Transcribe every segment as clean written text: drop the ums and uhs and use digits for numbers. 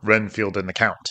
Renfield and the Count.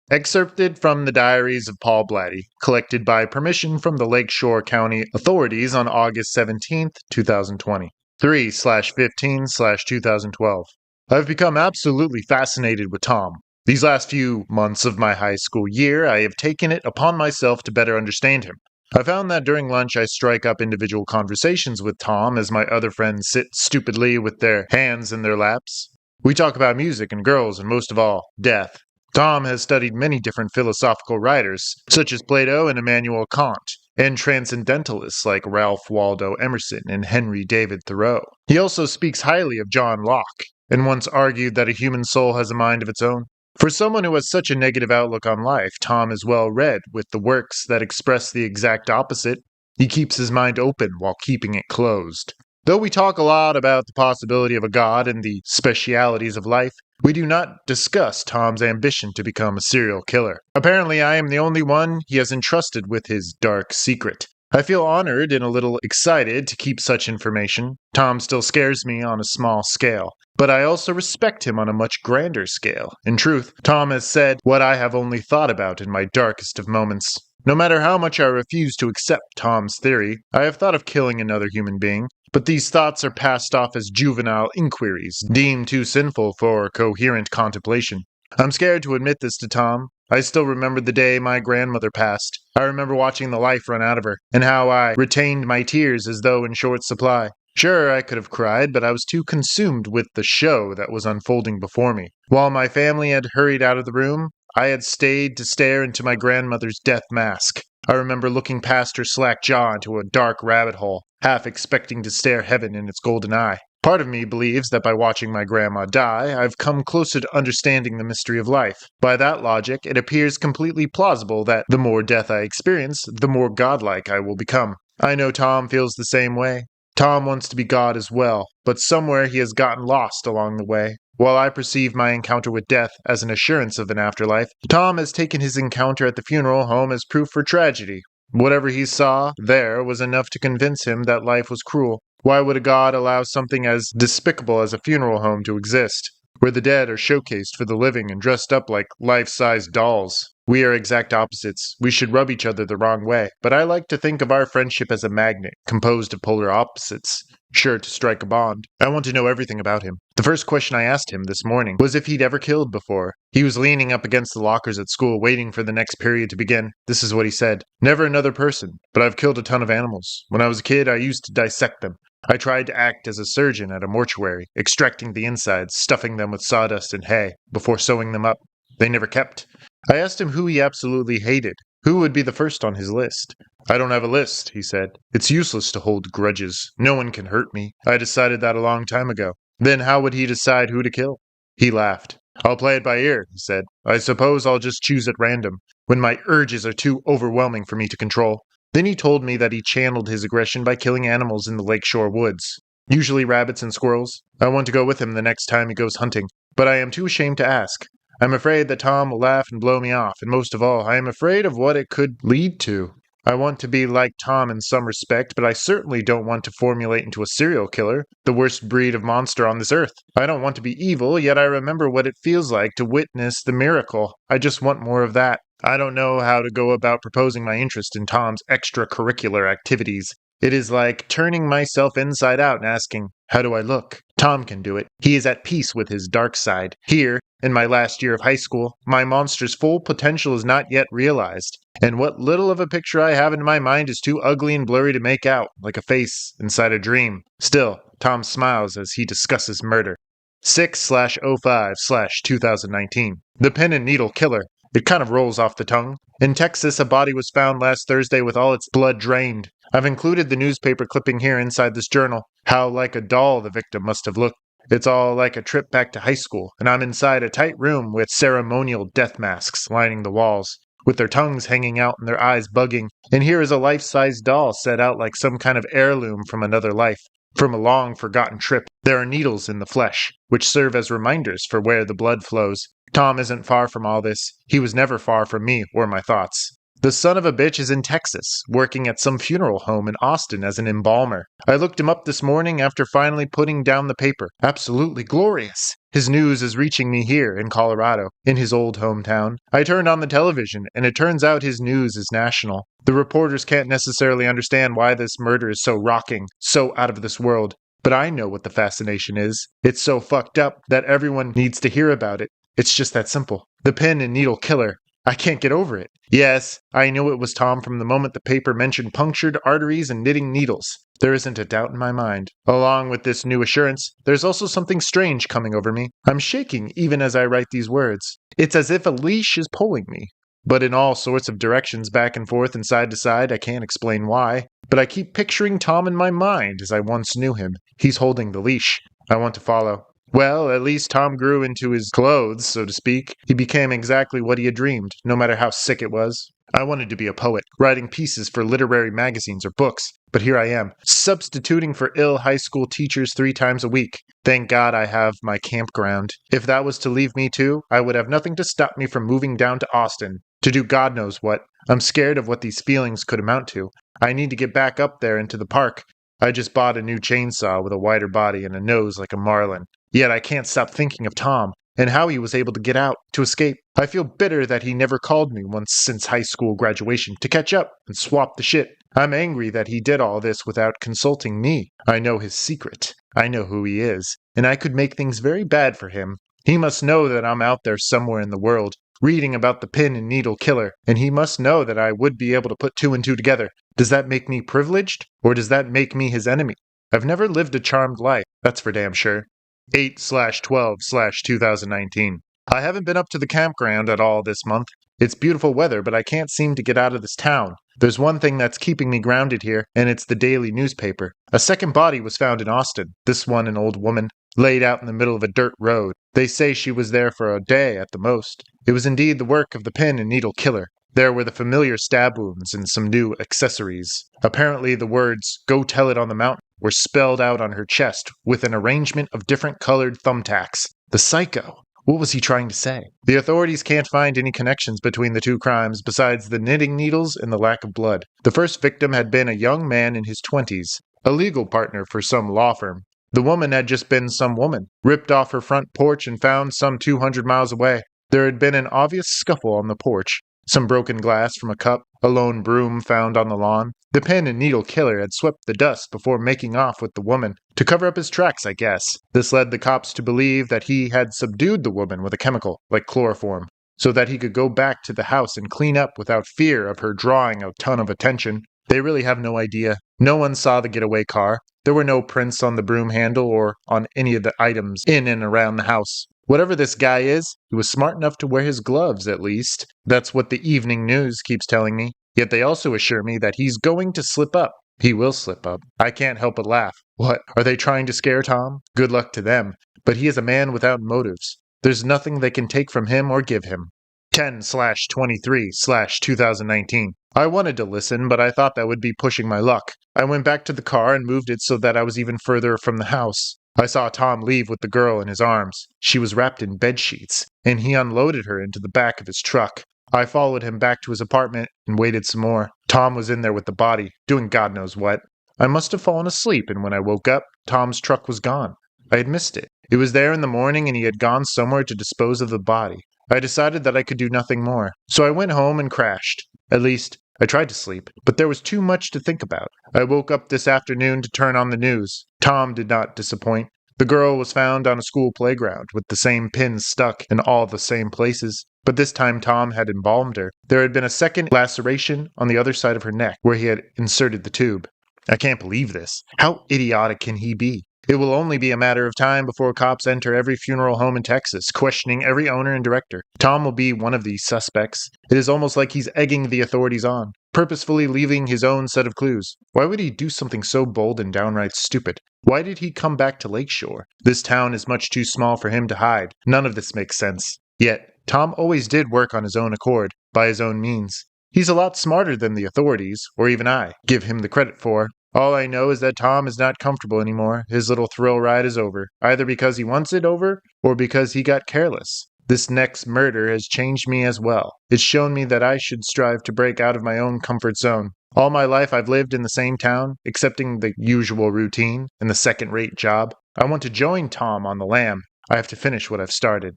Excerpted from the diaries of Paul Blatty, collected by permission from the Lakeshore County authorities on August 17th, 2020. 3/15/2012. I've become absolutely fascinated with Tom. These last few months of my high school year, I have taken it upon myself to better understand him. I found that during lunch I strike up individual conversations with Tom as my other friends sit stupidly with their hands in their laps. We talk about music and girls and most of all, death. Tom has studied many different philosophical writers, such as Plato and Immanuel Kant, and transcendentalists like Ralph Waldo Emerson and Henry David Thoreau. He also speaks highly of John Locke, and once argued that a human soul has a mind of its own. For someone who has such a negative outlook on life, Tom is well read with the works that express the exact opposite. He keeps his mind open while keeping it closed. Though we talk a lot about the possibility of a god and the specialities of life, we do not discuss Tom's ambition to become a serial killer. Apparently, I am the only one he has entrusted with his dark secret. I feel honored and a little excited to keep such information. Tom still scares me on a small scale, but I also respect him on a much grander scale. In truth, Tom has said what I have only thought about in my darkest of moments. No matter how much I refuse to accept Tom's theory, I have thought of killing another human being, but these thoughts are passed off as juvenile inquiries, deemed too sinful for coherent contemplation. I'm scared to admit this to Tom. I still remember the day my grandmother passed. I remember watching the life run out of her, and how I retained my tears as though in short supply. Sure, I could have cried, but I was too consumed with the show that was unfolding before me. While my family had hurried out of the room, I had stayed to stare into my grandmother's death mask. I remember looking past her slack jaw into a dark rabbit hole, half expecting to stare heaven in its golden eye. Part of me believes that by watching my grandma die, I've come closer to understanding the mystery of life. By that logic, it appears completely plausible that the more death I experience, the more godlike I will become. I know Tom feels the same way. Tom wants to be God as well, but somewhere he has gotten lost along the way. While I perceive my encounter with death as an assurance of an afterlife, Tom has taken his encounter at the funeral home as proof for tragedy. Whatever he saw there was enough to convince him that life was cruel. Why would a god allow something as despicable as a funeral home to exist, where the dead are showcased for the living and dressed up like life-size dolls? We are exact opposites. We should rub each other the wrong way, but I like to think of our friendship as a magnet, composed of polar opposites, sure to strike a bond. I want to know everything about him. The first question I asked him this morning was if he'd ever killed before. He was leaning up against the lockers at school, waiting for the next period to begin. This is what he said. Never another person, but I've killed a ton of animals. When I was a kid, I used to dissect them. I tried to act as a surgeon at a mortuary, extracting the insides, stuffing them with sawdust and hay, before sewing them up. They never kept. I asked him who he absolutely hated. Who would be the first on his list? I don't have a list, he said. It's useless to hold grudges. No one can hurt me. I decided that a long time ago. Then how would he decide who to kill? He laughed. I'll play it by ear, he said. I suppose I'll just choose at random, when my urges are too overwhelming for me to control. Then he told me that he channeled his aggression by killing animals in the lakeshore woods, usually rabbits and squirrels. I want to go with him the next time he goes hunting, but I am too ashamed to ask. I'm afraid that Tom will laugh and blow me off, and most of all, I am afraid of what it could lead to. I want to be like Tom in some respect, but I certainly don't want to formulate into a serial killer, the worst breed of monster on this earth. I don't want to be evil, yet I remember what it feels like to witness the miracle. I just want more of that. I don't know how to go about proposing my interest in Tom's extracurricular activities. It is like turning myself inside out and asking, how do I look? Tom can do it. He is at peace with his dark side. Here, in my last year of high school, my monster's full potential is not yet realized, and what little of a picture I have in my mind is too ugly and blurry to make out, like a face inside a dream. Still, Tom smiles as he discusses murder. 6/05/2019. The Pen and Needle Killer. It kind of rolls off the tongue. In Texas, a body was found last Thursday with all its blood drained. I've included the newspaper clipping here inside this journal. How like a doll the victim must have looked. It's all like a trip back to high school, and I'm inside a tight room with ceremonial death masks lining the walls, with their tongues hanging out and their eyes bugging, and here is a life-size doll set out like some kind of heirloom from another life, from a long-forgotten trip. There are needles in the flesh, which serve as reminders for where the blood flows. Tom isn't far from all this. He was never far from me or my thoughts. The son of a bitch is in Texas, working at some funeral home in Austin as an embalmer. I looked him up this morning after finally putting down the paper. Absolutely glorious. His news is reaching me here in Colorado, in his old hometown. I turned on the television, and it turns out his news is national. The reporters can't necessarily understand why this murder is so rocking, so out of this world. But I know what the fascination is. It's so fucked up that everyone needs to hear about it. It's just that simple. The pin and needle killer. I can't get over it. Yes, I knew it was Tom from the moment the paper mentioned punctured arteries and knitting needles. There isn't a doubt in my mind. Along with this new assurance, there's also something strange coming over me. I'm shaking even as I write these words. It's as if a leash is pulling me. But in all sorts of directions, back and forth and side to side, I can't explain why. But I keep picturing Tom in my mind as I once knew him. He's holding the leash. I want to follow. Well, at least Tom grew into his clothes, so to speak. He became exactly what he had dreamed, no matter how sick it was. I wanted to be a poet, writing pieces for literary magazines or books, but here I am, substituting for ill high school teachers 3 times a week. Thank God I have my campground. If that was to leave me too, I would have nothing to stop me from moving down to Austin, to do God knows what. I'm scared of what these feelings could amount to. I need to get back up there into the park. I just bought a new chainsaw with a wider body and a nose like a marlin. Yet I can't stop thinking of Tom, and how he was able to get out, to escape. I feel bitter that he never called me once since high school graduation to catch up and swap the shit. I'm angry that he did all this without consulting me. I know his secret. I know who he is, and I could make things very bad for him. He must know that I'm out there somewhere in the world, reading about the pin and needle killer, and he must know that I would be able to put 2 and 2 together. Does that make me privileged, or does that make me his enemy? I've never lived a charmed life, that's for damn sure. 8/12/2019. I haven't been up to the campground at all this month. It's beautiful weather, but I can't seem to get out of this town. There's one thing that's keeping me grounded here, and it's the daily newspaper. A second body was found in Austin, this one an old woman, laid out in the middle of a dirt road. They say she was there for a day at the most. It was indeed the work of the pin and needle killer. There were the familiar stab wounds and some new accessories. Apparently the words, "Go tell it on the mountain," were spelled out on her chest with an arrangement of different colored thumbtacks. The psycho! What was he trying to say? The authorities can't find any connections between the 2 crimes besides the knitting needles and the lack of blood. The first victim had been a young man in his 20s, a legal partner for some law firm. The woman had just been some woman, ripped off her front porch and found some 200 miles away. There had been an obvious scuffle on the porch. Some broken glass from a cup, a lone broom found on the lawn. The pin and needle killer had swept the dust before making off with the woman, to cover up his tracks, I guess. This led the cops to believe that he had subdued the woman with a chemical, like chloroform, so that he could go back to the house and clean up without fear of her drawing a ton of attention. They really have no idea. No one saw the getaway car. There were no prints on the broom handle or on any of the items in and around the house. Whatever this guy is, he was smart enough to wear his gloves, at least. That's what the evening news keeps telling me. Yet they also assure me that he's going to slip up. He will slip up. I can't help but laugh. What, are they trying to scare Tom? Good luck to them. But he is a man without motives. There's nothing they can take from him or give him. 10/23/2019. I wanted to listen, but I thought that would be pushing my luck. I went back to the car and moved it so that I was even further from the house. I saw Tom leave with the girl in his arms. She was wrapped in bed sheets, and he unloaded her into the back of his truck. I followed him back to his apartment and waited some more. Tom was in there with the body, doing God knows what. I must have fallen asleep, and when I woke up, Tom's truck was gone. I had missed it. It was there in the morning, and he had gone somewhere to dispose of the body. I decided that I could do nothing more, so I went home and crashed. At least, I tried to sleep, but there was too much to think about. I woke up this afternoon to turn on the news. Tom did not disappoint. The girl was found on a school playground with the same pins stuck in all the same places. But this time Tom had embalmed her. There had been a second laceration on the other side of her neck where he had inserted the tube. I can't believe this. How idiotic can he be? It will only be a matter of time before cops enter every funeral home in Texas, questioning every owner and director. Tom will be one of these suspects. It is almost like he's egging the authorities on, purposefully leaving his own set of clues. Why would he do something so bold and downright stupid? Why did he come back to Lakeshore? This town is much too small for him to hide. None of this makes sense. Yet, Tom always did work on his own accord, by his own means. He's a lot smarter than the authorities, or even I, give him the credit for. All I know is that Tom is not comfortable anymore. His little thrill ride is over, either because he wants it over, or because he got careless. This next murder has changed me as well. It's shown me that I should strive to break out of my own comfort zone. All my life I've lived in the same town, accepting the usual routine and the second-rate job. I want to join Tom on the lam. I have to finish what I've started.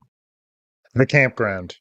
The campground.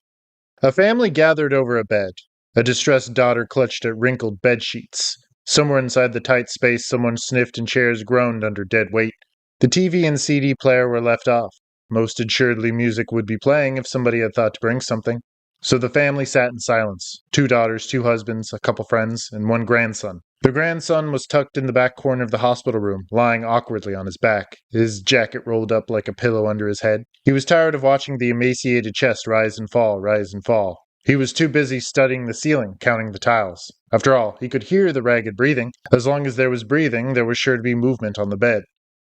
A family gathered over a bed. A distressed daughter clutched at wrinkled bed sheets. Somewhere inside the tight space, someone sniffed and chairs groaned under dead weight. The TV and CD player were left off. Most assuredly music would be playing if somebody had thought to bring something. So the family sat in silence. 2 daughters, 2 husbands, a couple friends, and 1 grandson. The grandson was tucked in the back corner of the hospital room, lying awkwardly on his back, his jacket rolled up like a pillow under his head. He was tired of watching the emaciated chest rise and fall, rise and fall. He was too busy studying the ceiling, counting the tiles. After all, he could hear the ragged breathing. As long as there was breathing, there was sure to be movement on the bed.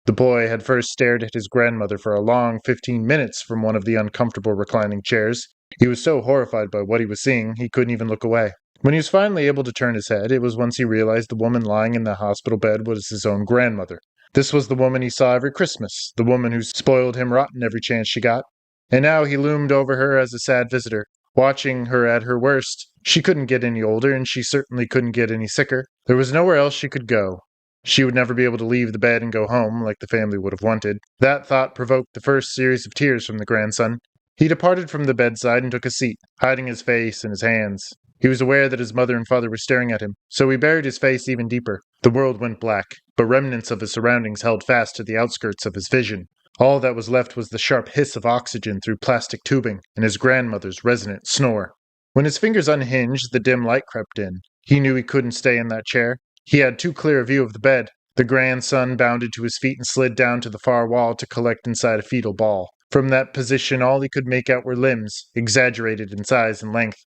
The boy had first stared at his grandmother for a long 15 minutes from one of the uncomfortable reclining chairs. He was so horrified by what he was seeing, he couldn't even look away. When he was finally able to turn his head, it was once he realized the woman lying in the hospital bed was his own grandmother. This was the woman he saw every Christmas, the woman who spoiled him rotten every chance she got. And now he loomed over her as a sad visitor, watching her at her worst. She couldn't get any older, and she certainly couldn't get any sicker. There was nowhere else she could go. She would never be able to leave the bed and go home like the family would have wanted. That thought provoked the first series of tears from the grandson. He departed from the bedside and took a seat, hiding his face in his hands. He was aware that his mother and father were staring at him, so he buried his face even deeper. The world went black, but remnants of his surroundings held fast to the outskirts of his vision. All that was left was the sharp hiss of oxygen through plastic tubing and his grandmother's resonant snore. When his fingers unhinged, the dim light crept in. He knew he couldn't stay in that chair. He had too clear a view of the bed. The grandson bounded to his feet and slid down to the far wall to collect inside a fetal ball. From that position, all he could make out were limbs, exaggerated in size and length,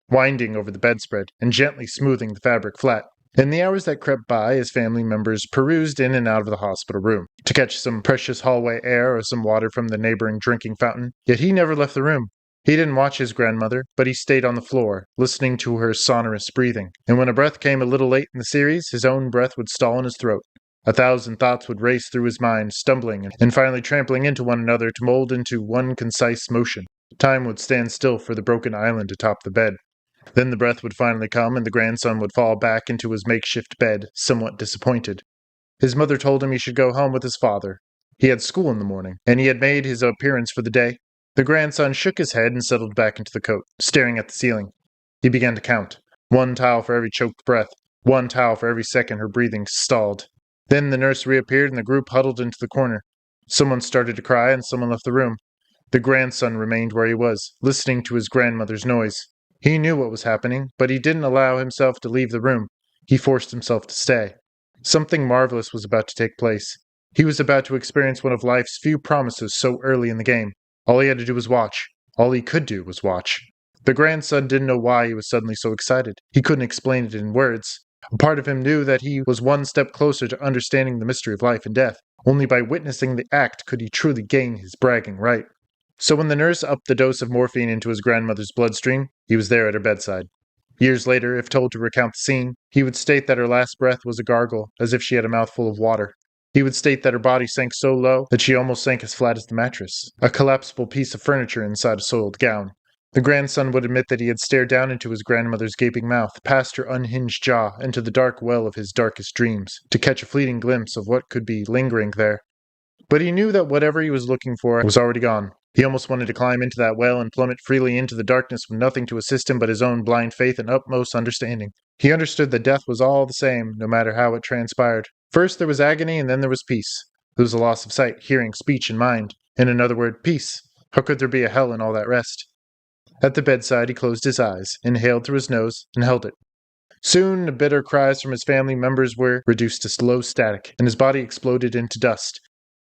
winding over the bedspread and gently smoothing the fabric flat. In the hours that crept by, his family members perused in and out of the hospital room to catch some precious hallway air or some water from the neighboring drinking fountain. Yet he never left the room. He didn't watch his grandmother, but he stayed on the floor, listening to her sonorous breathing. And when a breath came a little late in the series, his own breath would stall in his throat. 1,000 thoughts would race through his mind, stumbling and finally trampling into one another to mold into one concise motion. Time would stand still for the broken island atop the bed. Then the breath would finally come, and the grandson would fall back into his makeshift bed, somewhat disappointed. His mother told him he should go home with his father. He had school in the morning, and he had made his appearance for the day. The grandson shook his head and settled back into the coat, staring at the ceiling. He began to count. 1 towel for every choked breath, 1 towel for every second her breathing stalled. Then the nurse reappeared and the group huddled into the corner. Someone started to cry and someone left the room. The grandson remained where he was, listening to his grandmother's noise. He knew what was happening, but he didn't allow himself to leave the room. He forced himself to stay. Something marvelous was about to take place. He was about to experience one of life's few promises so early in the game. All he had to do was watch. All he could do was watch. The grandson didn't know why he was suddenly so excited. He couldn't explain it in words. A part of him knew that he was one step closer to understanding the mystery of life and death. Only by witnessing the act could he truly gain his bragging right. So when the nurse upped the dose of morphine into his grandmother's bloodstream, he was there at her bedside. Years later, if told to recount the scene, he would state that her last breath was a gargle, as if she had a mouthful of water. He would state that her body sank so low that she almost sank as flat as the mattress, a collapsible piece of furniture inside a soiled gown. The grandson would admit that he had stared down into his grandmother's gaping mouth, past her unhinged jaw, into the dark well of his darkest dreams, to catch a fleeting glimpse of what could be lingering there. But he knew that whatever he was looking for was already gone. He almost wanted to climb into that well and plummet freely into the darkness with nothing to assist him but his own blind faith and utmost understanding. He understood that death was all the same, no matter how it transpired. First there was agony, and then there was peace. There was a loss of sight, hearing, speech, and mind. In another word, peace. How could there be a hell in all that rest? At the bedside he closed his eyes, inhaled through his nose, and held it. Soon the bitter cries from his family members were reduced to slow static, and his body exploded into dust.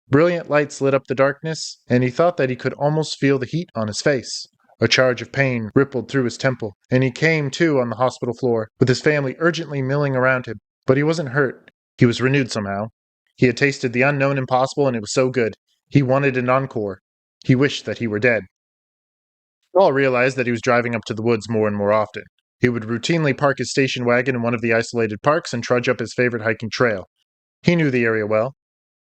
Brilliant lights lit up the darkness, and he thought that he could almost feel the heat on his face. A charge of pain rippled through his temple, and he came to on the hospital floor, with his family urgently milling around him. But he wasn't hurt. He was renewed somehow. He had tasted the unknown impossible, and it was so good. He wanted an encore. He wished that he were dead. Paul realized that he was driving up to the woods more and more often. He would routinely park his station wagon in one of the isolated parks and trudge up his favorite hiking trail. He knew the area well.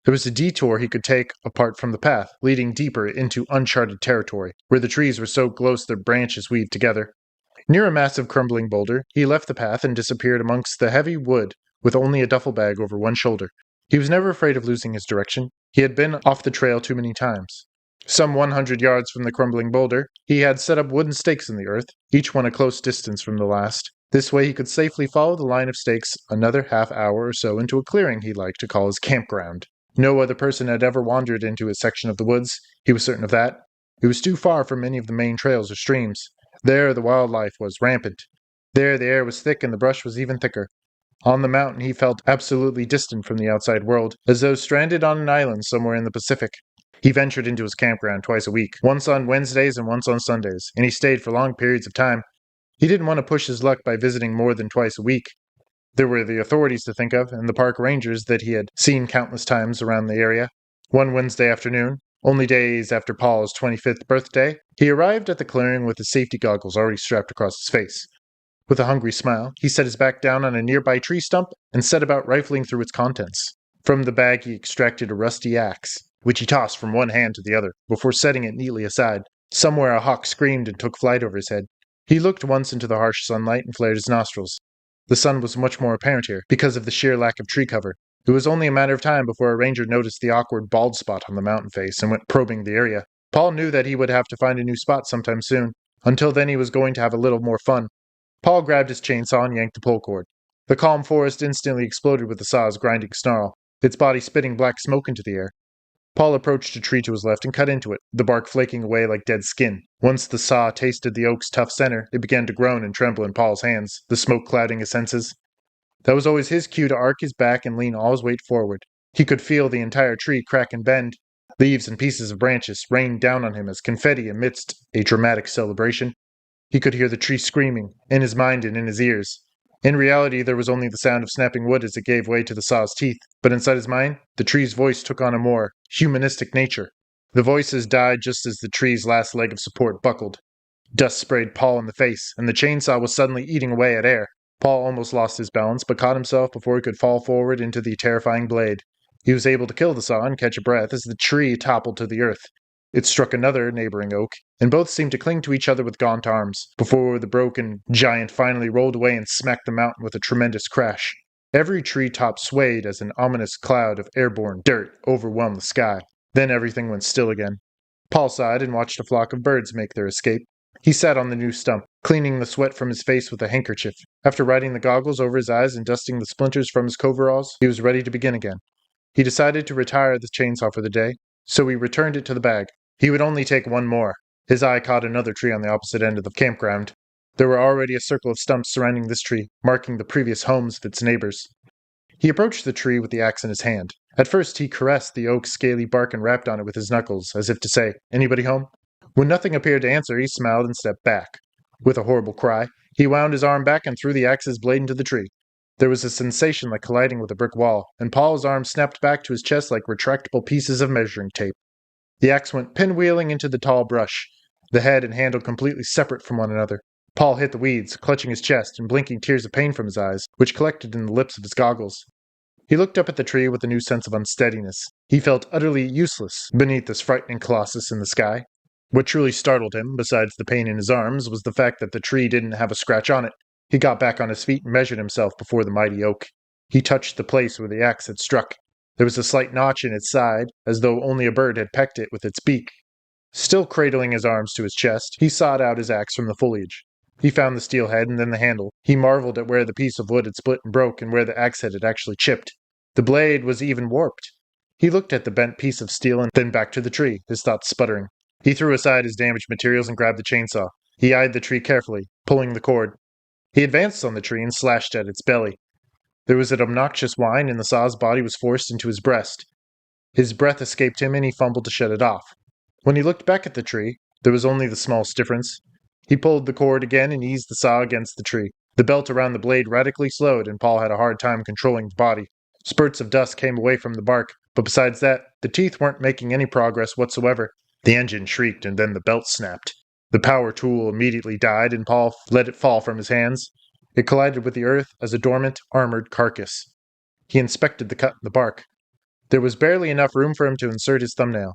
There was a detour he could take apart from the path, leading deeper into uncharted territory, where the trees were so close their branches weaved together. Near a massive crumbling boulder, he left the path and disappeared amongst the heavy wood with only a duffel bag over one shoulder. He was never afraid of losing his direction. He had been off the trail too many times. Some 100 yards from the crumbling boulder, he had set up wooden stakes in the earth, each one a close distance from the last. This way he could safely follow the line of stakes another half hour or so into a clearing he liked to call his campground. No other person had ever wandered into his section of the woods, he was certain of that. It was too far from many of the main trails or streams. There the wildlife was rampant. There the air was thick and the brush was even thicker. On the mountain he felt absolutely distant from the outside world, as though stranded on an island somewhere in the Pacific. He ventured into his campground twice a week, once on Wednesdays and once on Sundays, and he stayed for long periods of time. He didn't want to push his luck by visiting more than twice a week. There were the authorities to think of, and the park rangers that he had seen countless times around the area. One Wednesday afternoon, only days after Paul's 25th birthday, he arrived at the clearing with his safety goggles already strapped across his face. With a hungry smile, he set his back down on a nearby tree stump and set about rifling through its contents. From the bag he extracted a rusty axe, which he tossed from one hand to the other, before setting it neatly aside. Somewhere a hawk screamed and took flight over his head. He looked once into the harsh sunlight and flared his nostrils. The sun was much more apparent here, because of the sheer lack of tree cover. It was only a matter of time before a ranger noticed the awkward bald spot on the mountain face and went probing the area. Paul knew that he would have to find a new spot sometime soon. Until then he was going to have a little more fun. Paul grabbed his chainsaw and yanked the pull cord. The calm forest instantly exploded with the saw's grinding snarl, its body spitting black smoke into the air. Paul approached a tree to his left and cut into it, the bark flaking away like dead skin. Once the saw tasted the oak's tough center, it began to groan and tremble in Paul's hands, the smoke clouding his senses. That was always his cue to arc his back and lean all his weight forward. He could feel the entire tree crack and bend. Leaves and pieces of branches rained down on him as confetti amidst a dramatic celebration. He could hear the tree screaming, in his mind and in his ears. In reality, there was only the sound of snapping wood as it gave way to the saw's teeth, but inside his mind, the tree's voice took on a more humanistic nature. The voices died just as the tree's last leg of support buckled. Dust sprayed Paul in the face, and the chainsaw was suddenly eating away at air. Paul almost lost his balance, but caught himself before he could fall forward into the terrifying blade. He was able to kill the saw and catch a breath as the tree toppled to the earth. It struck another neighboring oak, and both seemed to cling to each other with gaunt arms, before the broken giant finally rolled away and smacked the mountain with a tremendous crash. Every tree top swayed as an ominous cloud of airborne dirt overwhelmed the sky. Then everything went still again. Paul sighed and watched a flock of birds make their escape. He sat on the new stump, cleaning the sweat from his face with a handkerchief. After riding the goggles over his eyes and dusting the splinters from his coveralls, he was ready to begin again. He decided to retire the chainsaw for the day, so he returned it to the bag. He would only take one more. His eye caught another tree on the opposite end of the campground. There were already a circle of stumps surrounding this tree, marking the previous homes of its neighbors. He approached the tree with the axe in his hand. At first he caressed the oak's scaly bark and rapped on it with his knuckles, as if to say, "Anybody home?" When nothing appeared to answer, he smiled and stepped back. With a horrible cry, he wound his arm back and threw the axe's blade into the tree. There was a sensation like colliding with a brick wall, and Paul's arm snapped back to his chest like retractable pieces of measuring tape. The axe went pinwheeling into the tall brush, the head and handle completely separate from one another. Paul hit the weeds, clutching his chest and blinking tears of pain from his eyes, which collected in the lips of his goggles. He looked up at the tree with a new sense of unsteadiness. He felt utterly useless beneath this frightening colossus in the sky. What truly startled him, besides the pain in his arms, was the fact that the tree didn't have a scratch on it. He got back on his feet and measured himself before the mighty oak. He touched the place where the axe had struck. There was a slight notch in its side, as though only a bird had pecked it with its beak. Still cradling his arms to his chest, he sought out his axe from the foliage. He found the steel head and then the handle. He marveled at where the piece of wood had split and broke and where the axe head had actually chipped. The blade was even warped. He looked at the bent piece of steel and then back to the tree, his thoughts sputtering. He threw aside his damaged materials and grabbed the chainsaw. He eyed the tree carefully, pulling the cord. He advanced on the tree and slashed at its belly. There was an obnoxious whine, and the saw's body was forced into his breast. His breath escaped him, and he fumbled to shut it off. When he looked back at the tree, there was only the smallest difference. He pulled the cord again and eased the saw against the tree. The belt around the blade radically slowed, and Paul had a hard time controlling his body. Spurts of dust came away from the bark, but besides that, the teeth weren't making any progress whatsoever. The engine shrieked, and then the belt snapped. The power tool immediately died, and Paul let it fall from his hands. It collided with the earth as a dormant, armored carcass. He inspected the cut in the bark. There was barely enough room for him to insert his thumbnail.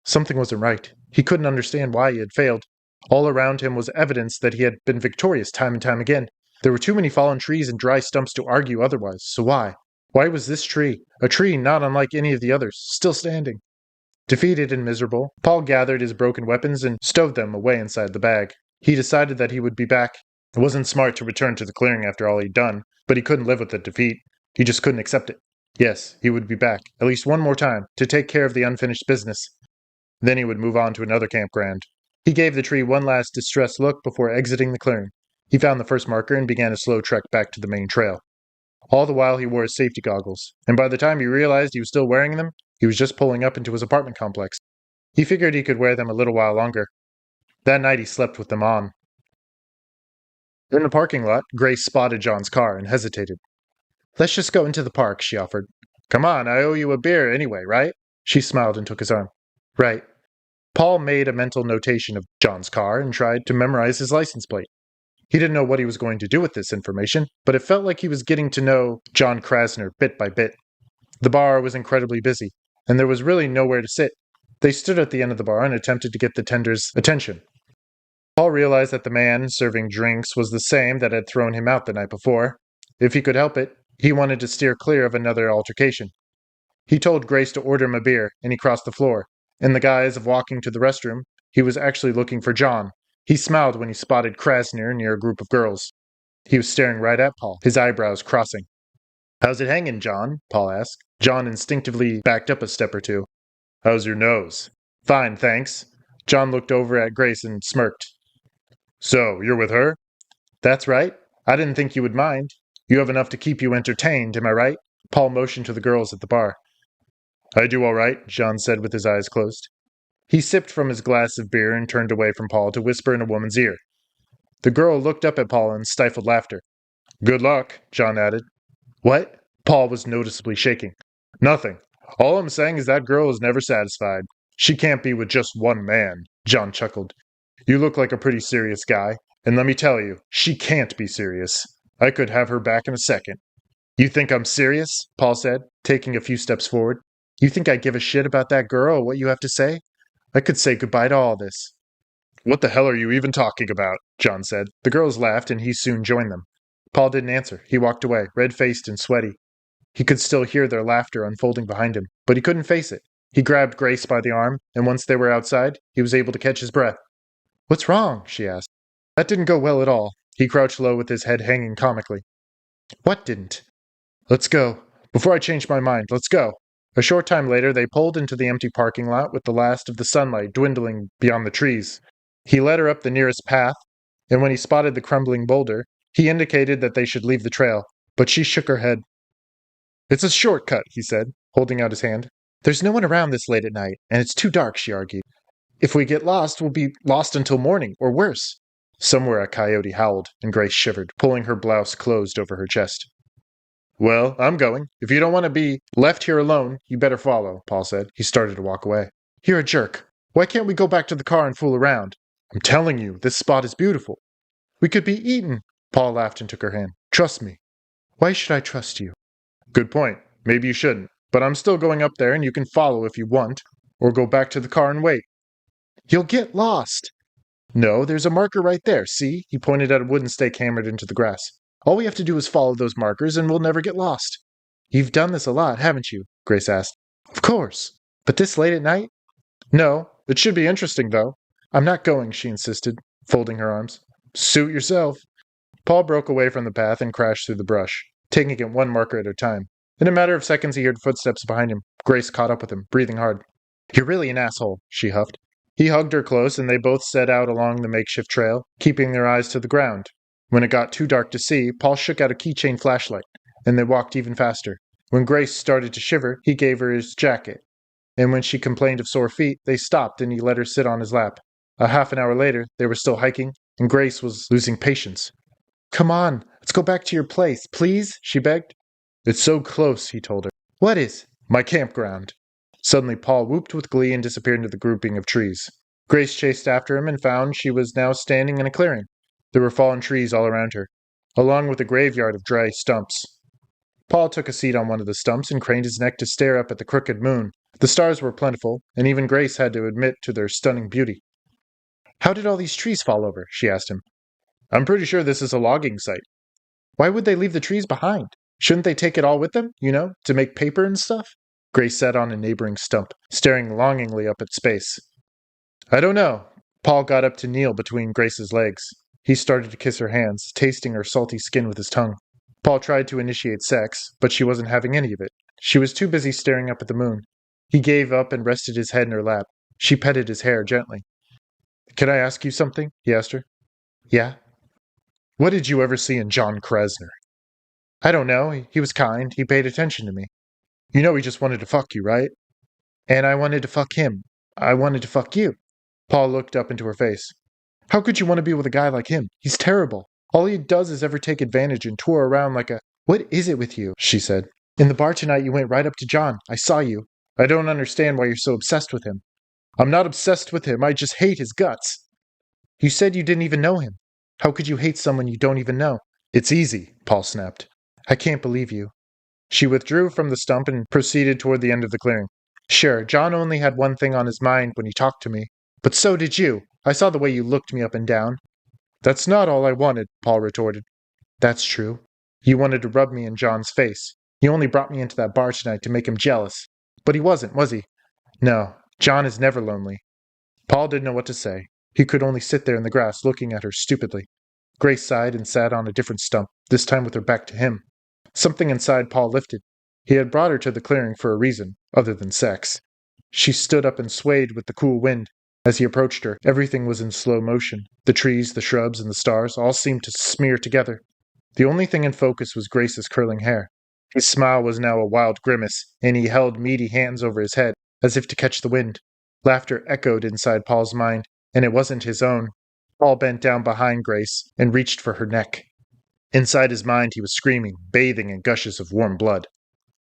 Something wasn't right. He couldn't understand why he had failed. All around him was evidence that he had been victorious time and time again. There were too many fallen trees and dry stumps to argue otherwise, so why? Why was this tree, a tree not unlike any of the others, still standing? Defeated and miserable, Paul gathered his broken weapons and stowed them away inside the bag. He decided that he would be back. It wasn't smart to return to the clearing after all he'd done, but he couldn't live with the defeat. He just couldn't accept it. Yes, he would be back, at least one more time, to take care of the unfinished business. Then he would move on to another campground. He gave the tree one last distressed look before exiting the clearing. He found the first marker and began a slow trek back to the main trail. All the while he wore his safety goggles, and by the time he realized he was still wearing them, he was just pulling up into his apartment complex. He figured he could wear them a little while longer. That night he slept with them on. In the parking lot, Grace spotted John's car and hesitated. "Let's just go into the park," she offered. "Come on, I owe you a beer anyway, right?" She smiled and took his arm. "Right." Paul made a mental notation of John's car and tried to memorize his license plate. He didn't know what he was going to do with this information, but it felt like he was getting to know John Krasner bit by bit. The bar was incredibly busy, and there was really nowhere to sit. They stood at the end of the bar and attempted to get the tender's attention. Paul realized that the man serving drinks was the same that had thrown him out the night before. If he could help it, he wanted to steer clear of another altercation. He told Grace to order him a beer, and he crossed the floor. In the guise of walking to the restroom, he was actually looking for John. He smiled when he spotted Krasner near a group of girls. He was staring right at Paul, his eyebrows crossing. "How's it hanging, John?" Paul asked. John instinctively backed up a step or two. "How's your nose?" "Fine, thanks." John looked over at Grace and smirked. "So, you're with her?" "That's right. I didn't think you would mind. You have enough to keep you entertained, am I right?" Paul motioned to the girls at the bar. "I do all right," John said with his eyes closed. He sipped from his glass of beer and turned away from Paul to whisper in a woman's ear. The girl looked up at Paul and stifled laughter. "Good luck," John added. "What?" Paul was noticeably shaking. "Nothing. All I'm saying is that girl is never satisfied. She can't be with just one man," John chuckled. "You look like a pretty serious guy, and let me tell you, she can't be serious. I could have her back in a second." "You think I'm serious?" Paul said, taking a few steps forward. "You think I give a shit about that girl or what you have to say? I could say goodbye to all this." "What the hell are you even talking about?" John said. The girls laughed, and he soon joined them. Paul didn't answer. He walked away, red-faced and sweaty. He could still hear their laughter unfolding behind him, but he couldn't face it. He grabbed Grace by the arm, and once they were outside, he was able to catch his breath. "What's wrong?" she asked. "That didn't go well at all." He crouched low with his head hanging comically. "What didn't?" "Let's go. Before I change my mind, let's go." A short time later, they pulled into the empty parking lot with the last of the sunlight dwindling beyond the trees. He led her up the nearest path, and when he spotted the crumbling boulder, he indicated that they should leave the trail, but she shook her head. "It's a shortcut," he said, holding out his hand. "There's no one around this late at night, and it's too dark," she argued. "If we get lost, we'll be lost until morning, or worse." Somewhere a coyote howled, and Grace shivered, pulling her blouse closed over her chest. "Well, I'm going. If you don't want to be left here alone, you better follow," Paul said. He started to walk away. "You're a jerk. Why can't we go back to the car and fool around? I'm telling you, this spot is beautiful." "We could be eaten." Paul laughed and took her hand. "Trust me." "Why should I trust you?" "Good point. Maybe you shouldn't. But I'm still going up there and you can follow if you want. Or go back to the car and wait." "You'll get lost." "No, there's a marker right there, see?" He pointed at a wooden stake hammered into the grass. "All we have to do is follow those markers and we'll never get lost." "You've done this a lot, haven't you?" Grace asked. "Of course. But this late at night?" "No. It should be interesting, though." "I'm not going," she insisted, folding her arms. "Suit yourself." Paul broke away from the path and crashed through the brush, taking it one marker at a time. In a matter of seconds, he heard footsteps behind him. Grace caught up with him, breathing hard. "You're really an asshole," she huffed. He hugged her close, and they both set out along the makeshift trail, keeping their eyes to the ground. When it got too dark to see, Paul shook out a keychain flashlight, and they walked even faster. When Grace started to shiver, he gave her his jacket. And when she complained of sore feet, they stopped and he let her sit on his lap. A half an hour later, they were still hiking, and Grace was losing patience. "Come on, let's go back to your place, please," she begged. "It's so close," he told her. "What is?" "My campground." Suddenly Paul whooped with glee and disappeared into the grouping of trees. Grace chased after him and found she was now standing in a clearing. There were fallen trees all around her, along with a graveyard of dry stumps. Paul took a seat on one of the stumps and craned his neck to stare up at the crooked moon. The stars were plentiful, and even Grace had to admit to their stunning beauty. "How did all these trees fall over?" she asked him. "I'm pretty sure this is a logging site." "Why would they leave the trees behind? Shouldn't they take it all with them, to make paper and stuff?" Grace sat on a neighboring stump, staring longingly up at space. "I don't know." Paul got up to kneel between Grace's legs. He started to kiss her hands, tasting her salty skin with his tongue. Paul tried to initiate sex, but she wasn't having any of it. She was too busy staring up at the moon. He gave up and rested his head in her lap. She petted his hair gently. "Can I ask you something?" he asked her. "Yeah." "What did you ever see in John Krasner?" "I don't know. He was kind. He paid attention to me." "You know he just wanted to fuck you, right?" "And I wanted to fuck him. I wanted to fuck you." Paul looked up into her face. "How could you want to be with a guy like him? He's terrible. All he does is ever take advantage and tour around like a—" "What is it with you?" she said. "In the bar tonight you went right up to John. I saw you. I don't understand why you're so obsessed with him." "I'm not obsessed with him. I just hate his guts." "You said you didn't even know him. How could you hate someone you don't even know?" "It's easy," Paul snapped. "I can't believe you." She withdrew from the stump and proceeded toward the end of the clearing. "Sure, John only had one thing on his mind when he talked to me. But so did you. I saw the way you looked me up and down." "That's not all I wanted," Paul retorted. "That's true. You wanted to rub me in John's face. You only brought me into that bar tonight to make him jealous. But he wasn't, was he?" "No, John is never lonely." Paul didn't know what to say. He could only sit there in the grass looking at her stupidly. Grace sighed and sat on a different stump, this time with her back to him. Something inside Paul lifted. He had brought her to the clearing for a reason, other than sex. She stood up and swayed with the cool wind. As he approached her, everything was in slow motion. The trees, the shrubs, and the stars all seemed to smear together. The only thing in focus was Grace's curling hair. His smile was now a wild grimace, and he held meaty hands over his head, as if to catch the wind. Laughter echoed inside Paul's mind, and it wasn't his own. Paul bent down behind Grace and reached for her neck. Inside his mind he was screaming, bathing in gushes of warm blood.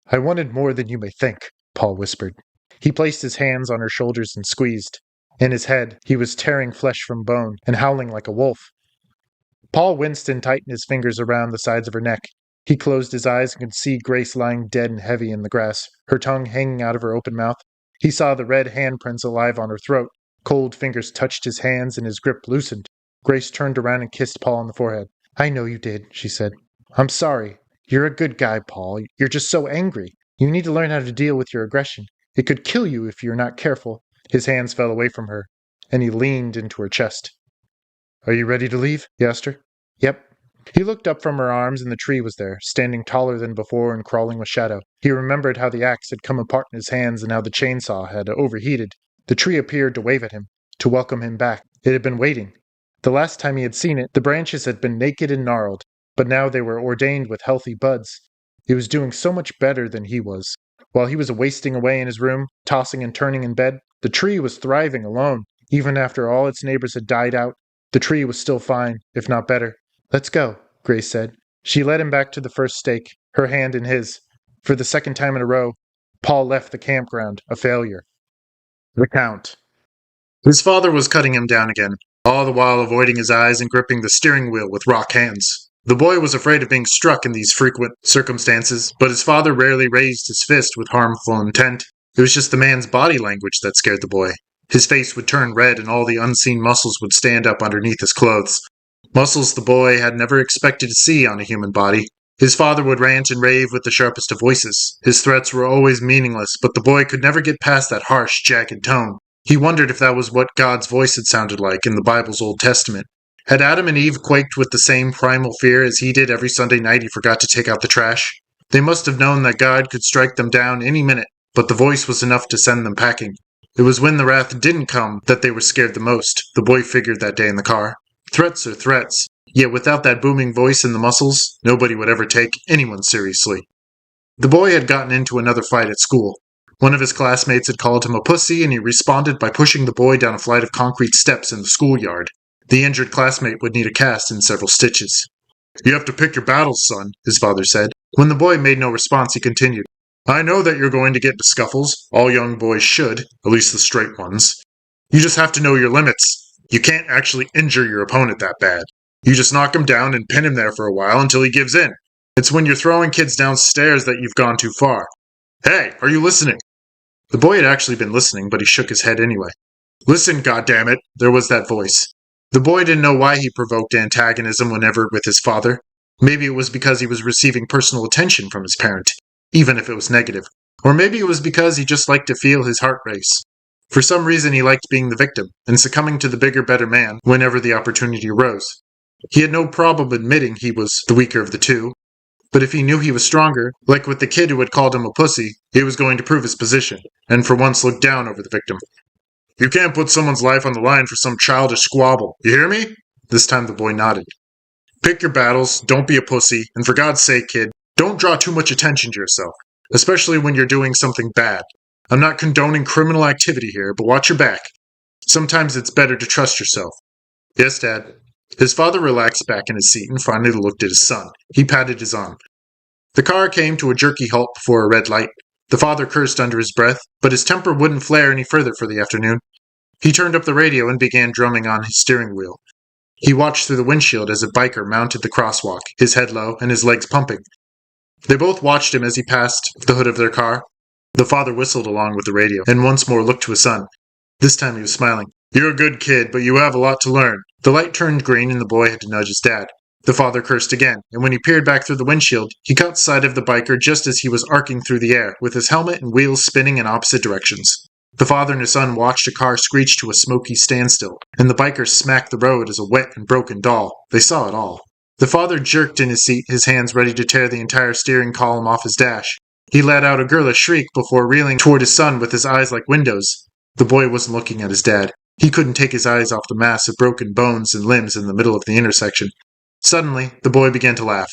"I wanted more than you may think," Paul whispered. He placed his hands on her shoulders and squeezed. In his head, he was tearing flesh from bone and howling like a wolf. Paul winced and tightened his fingers around the sides of her neck. He closed his eyes and could see Grace lying dead and heavy in the grass, her tongue hanging out of her open mouth. He saw the red handprints alive on her throat. Cold fingers touched his hands and his grip loosened. Grace turned around and kissed Paul on the forehead. "I know you did," she said. "I'm sorry. You're a good guy, Paul. You're just so angry. You need to learn how to deal with your aggression. It could kill you if you're not careful." His hands fell away from her, and he leaned into her chest. "Are you ready to leave?" he asked her. "Yep." He looked up from her arms, and the tree was there, standing taller than before and crawling with shadow. He remembered how the axe had come apart in his hands and how the chainsaw had overheated. The tree appeared to wave at him, to welcome him back. It had been waiting. The last time he had seen it, the branches had been naked and gnarled, but now they were ordained with healthy buds. It was doing so much better than he was. While he was wasting away in his room, tossing and turning in bed, the tree was thriving alone. Even after all its neighbors had died out, the tree was still fine, if not better. "Let's go," Grace said. She led him back to the first stake, her hand in his. For the second time in a row, Paul left the campground a failure. The Count. His father was cutting him down again, all the while avoiding his eyes and gripping the steering wheel with rock hands. The boy was afraid of being struck in these frequent circumstances, but his father rarely raised his fist with harmful intent. It was just the man's body language that scared the boy. His face would turn red and all the unseen muscles would stand up underneath his clothes. Muscles the boy had never expected to see on a human body. His father would rant and rave with the sharpest of voices. His threats were always meaningless, but the boy could never get past that harsh, jagged tone. He wondered if that was what God's voice had sounded like in the Bible's Old Testament. Had Adam and Eve quaked with the same primal fear as he did every Sunday night he forgot to take out the trash? They must have known that God could strike them down any minute, but the voice was enough to send them packing. It was when the wrath didn't come that they were scared the most, the boy figured that day in the car. Threats are threats, yet without that booming voice in the muscles, nobody would ever take anyone seriously. The boy had gotten into another fight at school. One of his classmates had called him a pussy, and he responded by pushing the boy down a flight of concrete steps in the schoolyard. The injured classmate would need a cast and several stitches. "You have to pick your battles, son," his father said. When the boy made no response, he continued, "I know that you're going to get into scuffles. All young boys should, at least the straight ones. You just have to know your limits. You can't actually injure your opponent that bad. You just knock him down and pin him there for a while until he gives in. It's when you're throwing kids downstairs that you've gone too far. Hey, are you listening? The boy had actually been listening, but he shook his head anyway. Listen, goddammit, there was that voice. The boy didn't know why he provoked antagonism whenever with his father. Maybe it was because he was receiving personal attention from his parent, even if it was negative. Or maybe it was because he just liked to feel his heart race. For some reason he liked being the victim, and succumbing to the bigger, better man whenever the opportunity arose. He had no problem admitting he was the weaker of the two, but if he knew he was stronger, like with the kid who had called him a pussy, he was going to prove his position, and for once look down over the victim. You can't put someone's life on the line for some childish squabble, you hear me? This time the boy nodded. Pick your battles, don't be a pussy, and for God's sake, kid, don't draw too much attention to yourself, especially when you're doing something bad. I'm not condoning criminal activity here, but watch your back. Sometimes it's better to trust yourself. Yes, Dad. His father relaxed back in his seat and finally looked at his son. He patted his arm. The car came to a jerky halt before a red light. The father cursed under his breath, but his temper wouldn't flare any further for the afternoon. He turned up the radio and began drumming on his steering wheel. He watched through the windshield as a biker mounted the crosswalk, his head low and his legs pumping. They both watched him as he passed the hood of their car. The father whistled along with the radio, and once more looked to his son. This time he was smiling. You're a good kid, but you have a lot to learn. The light turned green and the boy had to nudge his dad. The father cursed again, and when he peered back through the windshield, he caught sight of the biker just as he was arcing through the air, with his helmet and wheels spinning in opposite directions. The father and his son watched a car screech to a smoky standstill, and the biker smacked the road as a wet and broken doll. They saw it all. The father jerked in his seat, his hands ready to tear the entire steering column off his dash. He let out a girlish shriek before reeling toward his son with his eyes like windows. The boy wasn't looking at his dad. He couldn't take his eyes off the mass of broken bones and limbs in the middle of the intersection. Suddenly, the boy began to laugh.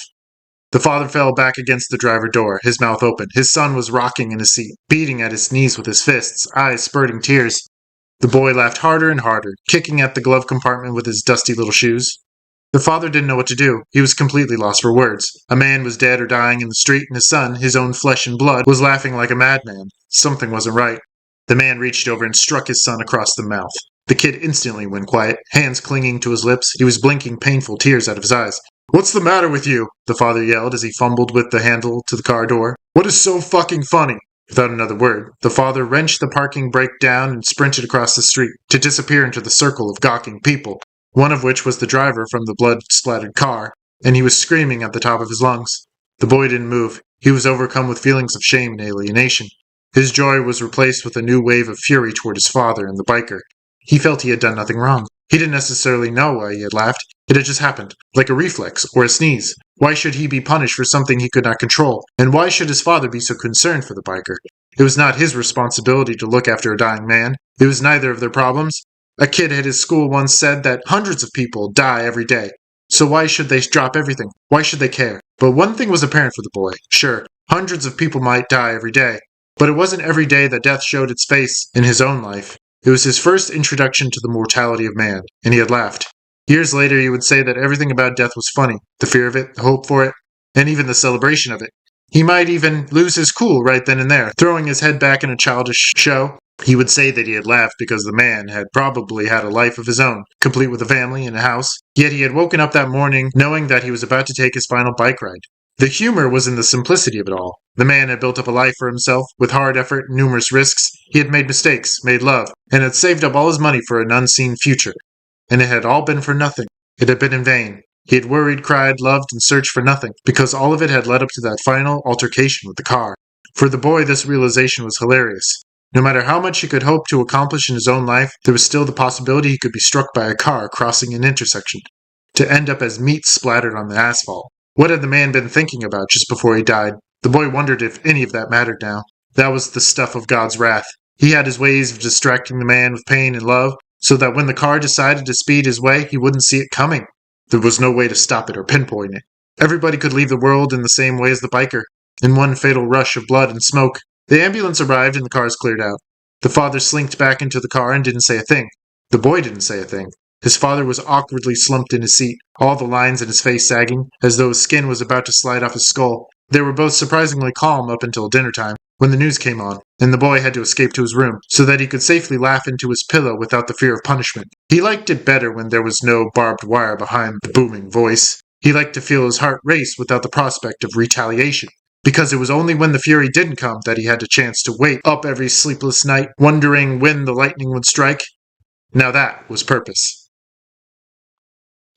The father fell back against the driver door, his mouth open. His son was rocking in his seat, beating at his knees with his fists, eyes spurting tears. The boy laughed harder and harder, kicking at the glove compartment with his dusty little shoes. The father didn't know what to do. He was completely lost for words. A man was dead or dying in the street, and his son, his own flesh and blood, was laughing like a madman. Something wasn't right. The man reached over and struck his son across the mouth. The kid instantly went quiet, hands clinging to his lips. He was blinking painful tears out of his eyes. What's the matter with you? The father yelled as he fumbled with the handle to the car door. What is so fucking funny? Without another word, the father wrenched the parking brake down and sprinted across the street, to disappear into the circle of gawking people, one of which was the driver from the blood-splattered car, and he was screaming at the top of his lungs. The boy didn't move. He was overcome with feelings of shame and alienation. His joy was replaced with a new wave of fury toward his father and the biker. He felt he had done nothing wrong. He didn't necessarily know why he had laughed. It had just happened, like a reflex or a sneeze. Why should he be punished for something he could not control? And why should his father be so concerned for the biker? It was not his responsibility to look after a dying man. It was neither of their problems. A kid at his school once said that hundreds of people die every day. So why should they drop everything? Why should they care? But one thing was apparent for the boy. Sure, hundreds of people might die every day. But it wasn't every day that death showed its face in his own life. It was his first introduction to the mortality of man, and he had laughed. Years later, he would say that everything about death was funny, the fear of it, the hope for it, and even the celebration of it. He might even lose his cool right then and there, throwing his head back in a childish show. He would say that he had laughed because the man had probably had a life of his own, complete with a family and a house, yet he had woken up that morning knowing that he was about to take his final bike ride. The humor was in the simplicity of it all. The man had built up a life for himself, with hard effort and numerous risks. He had made mistakes, made love, and had saved up all his money for an unseen future. And it had all been for nothing. It had been in vain. He had worried, cried, loved, and searched for nothing, because all of it had led up to that final altercation with the car. For the boy, this realization was hilarious. No matter how much he could hope to accomplish in his own life, there was still the possibility he could be struck by a car crossing an intersection, to end up as meat splattered on the asphalt. What had the man been thinking about just before he died? The boy wondered if any of that mattered now. That was the stuff of God's wrath. He had his ways of distracting the man with pain and love, so that when the car decided to speed his way, he wouldn't see it coming. There was no way to stop it or pinpoint it. Everybody could leave the world in the same way as the biker, in one fatal rush of blood and smoke. The ambulance arrived and the cars cleared out. The father slinked back into the car and didn't say a thing. The boy didn't say a thing. His father was awkwardly slumped in his seat, all the lines in his face sagging, as though his skin was about to slide off his skull. They were both surprisingly calm up until dinner time, when the news came on, and the boy had to escape to his room, so that he could safely laugh into his pillow without the fear of punishment. He liked it better when there was no barbed wire behind the booming voice. He liked to feel his heart race without the prospect of retaliation, because it was only when the fury didn't come that he had a chance to wait up every sleepless night, wondering when the lightning would strike. Now that was purpose.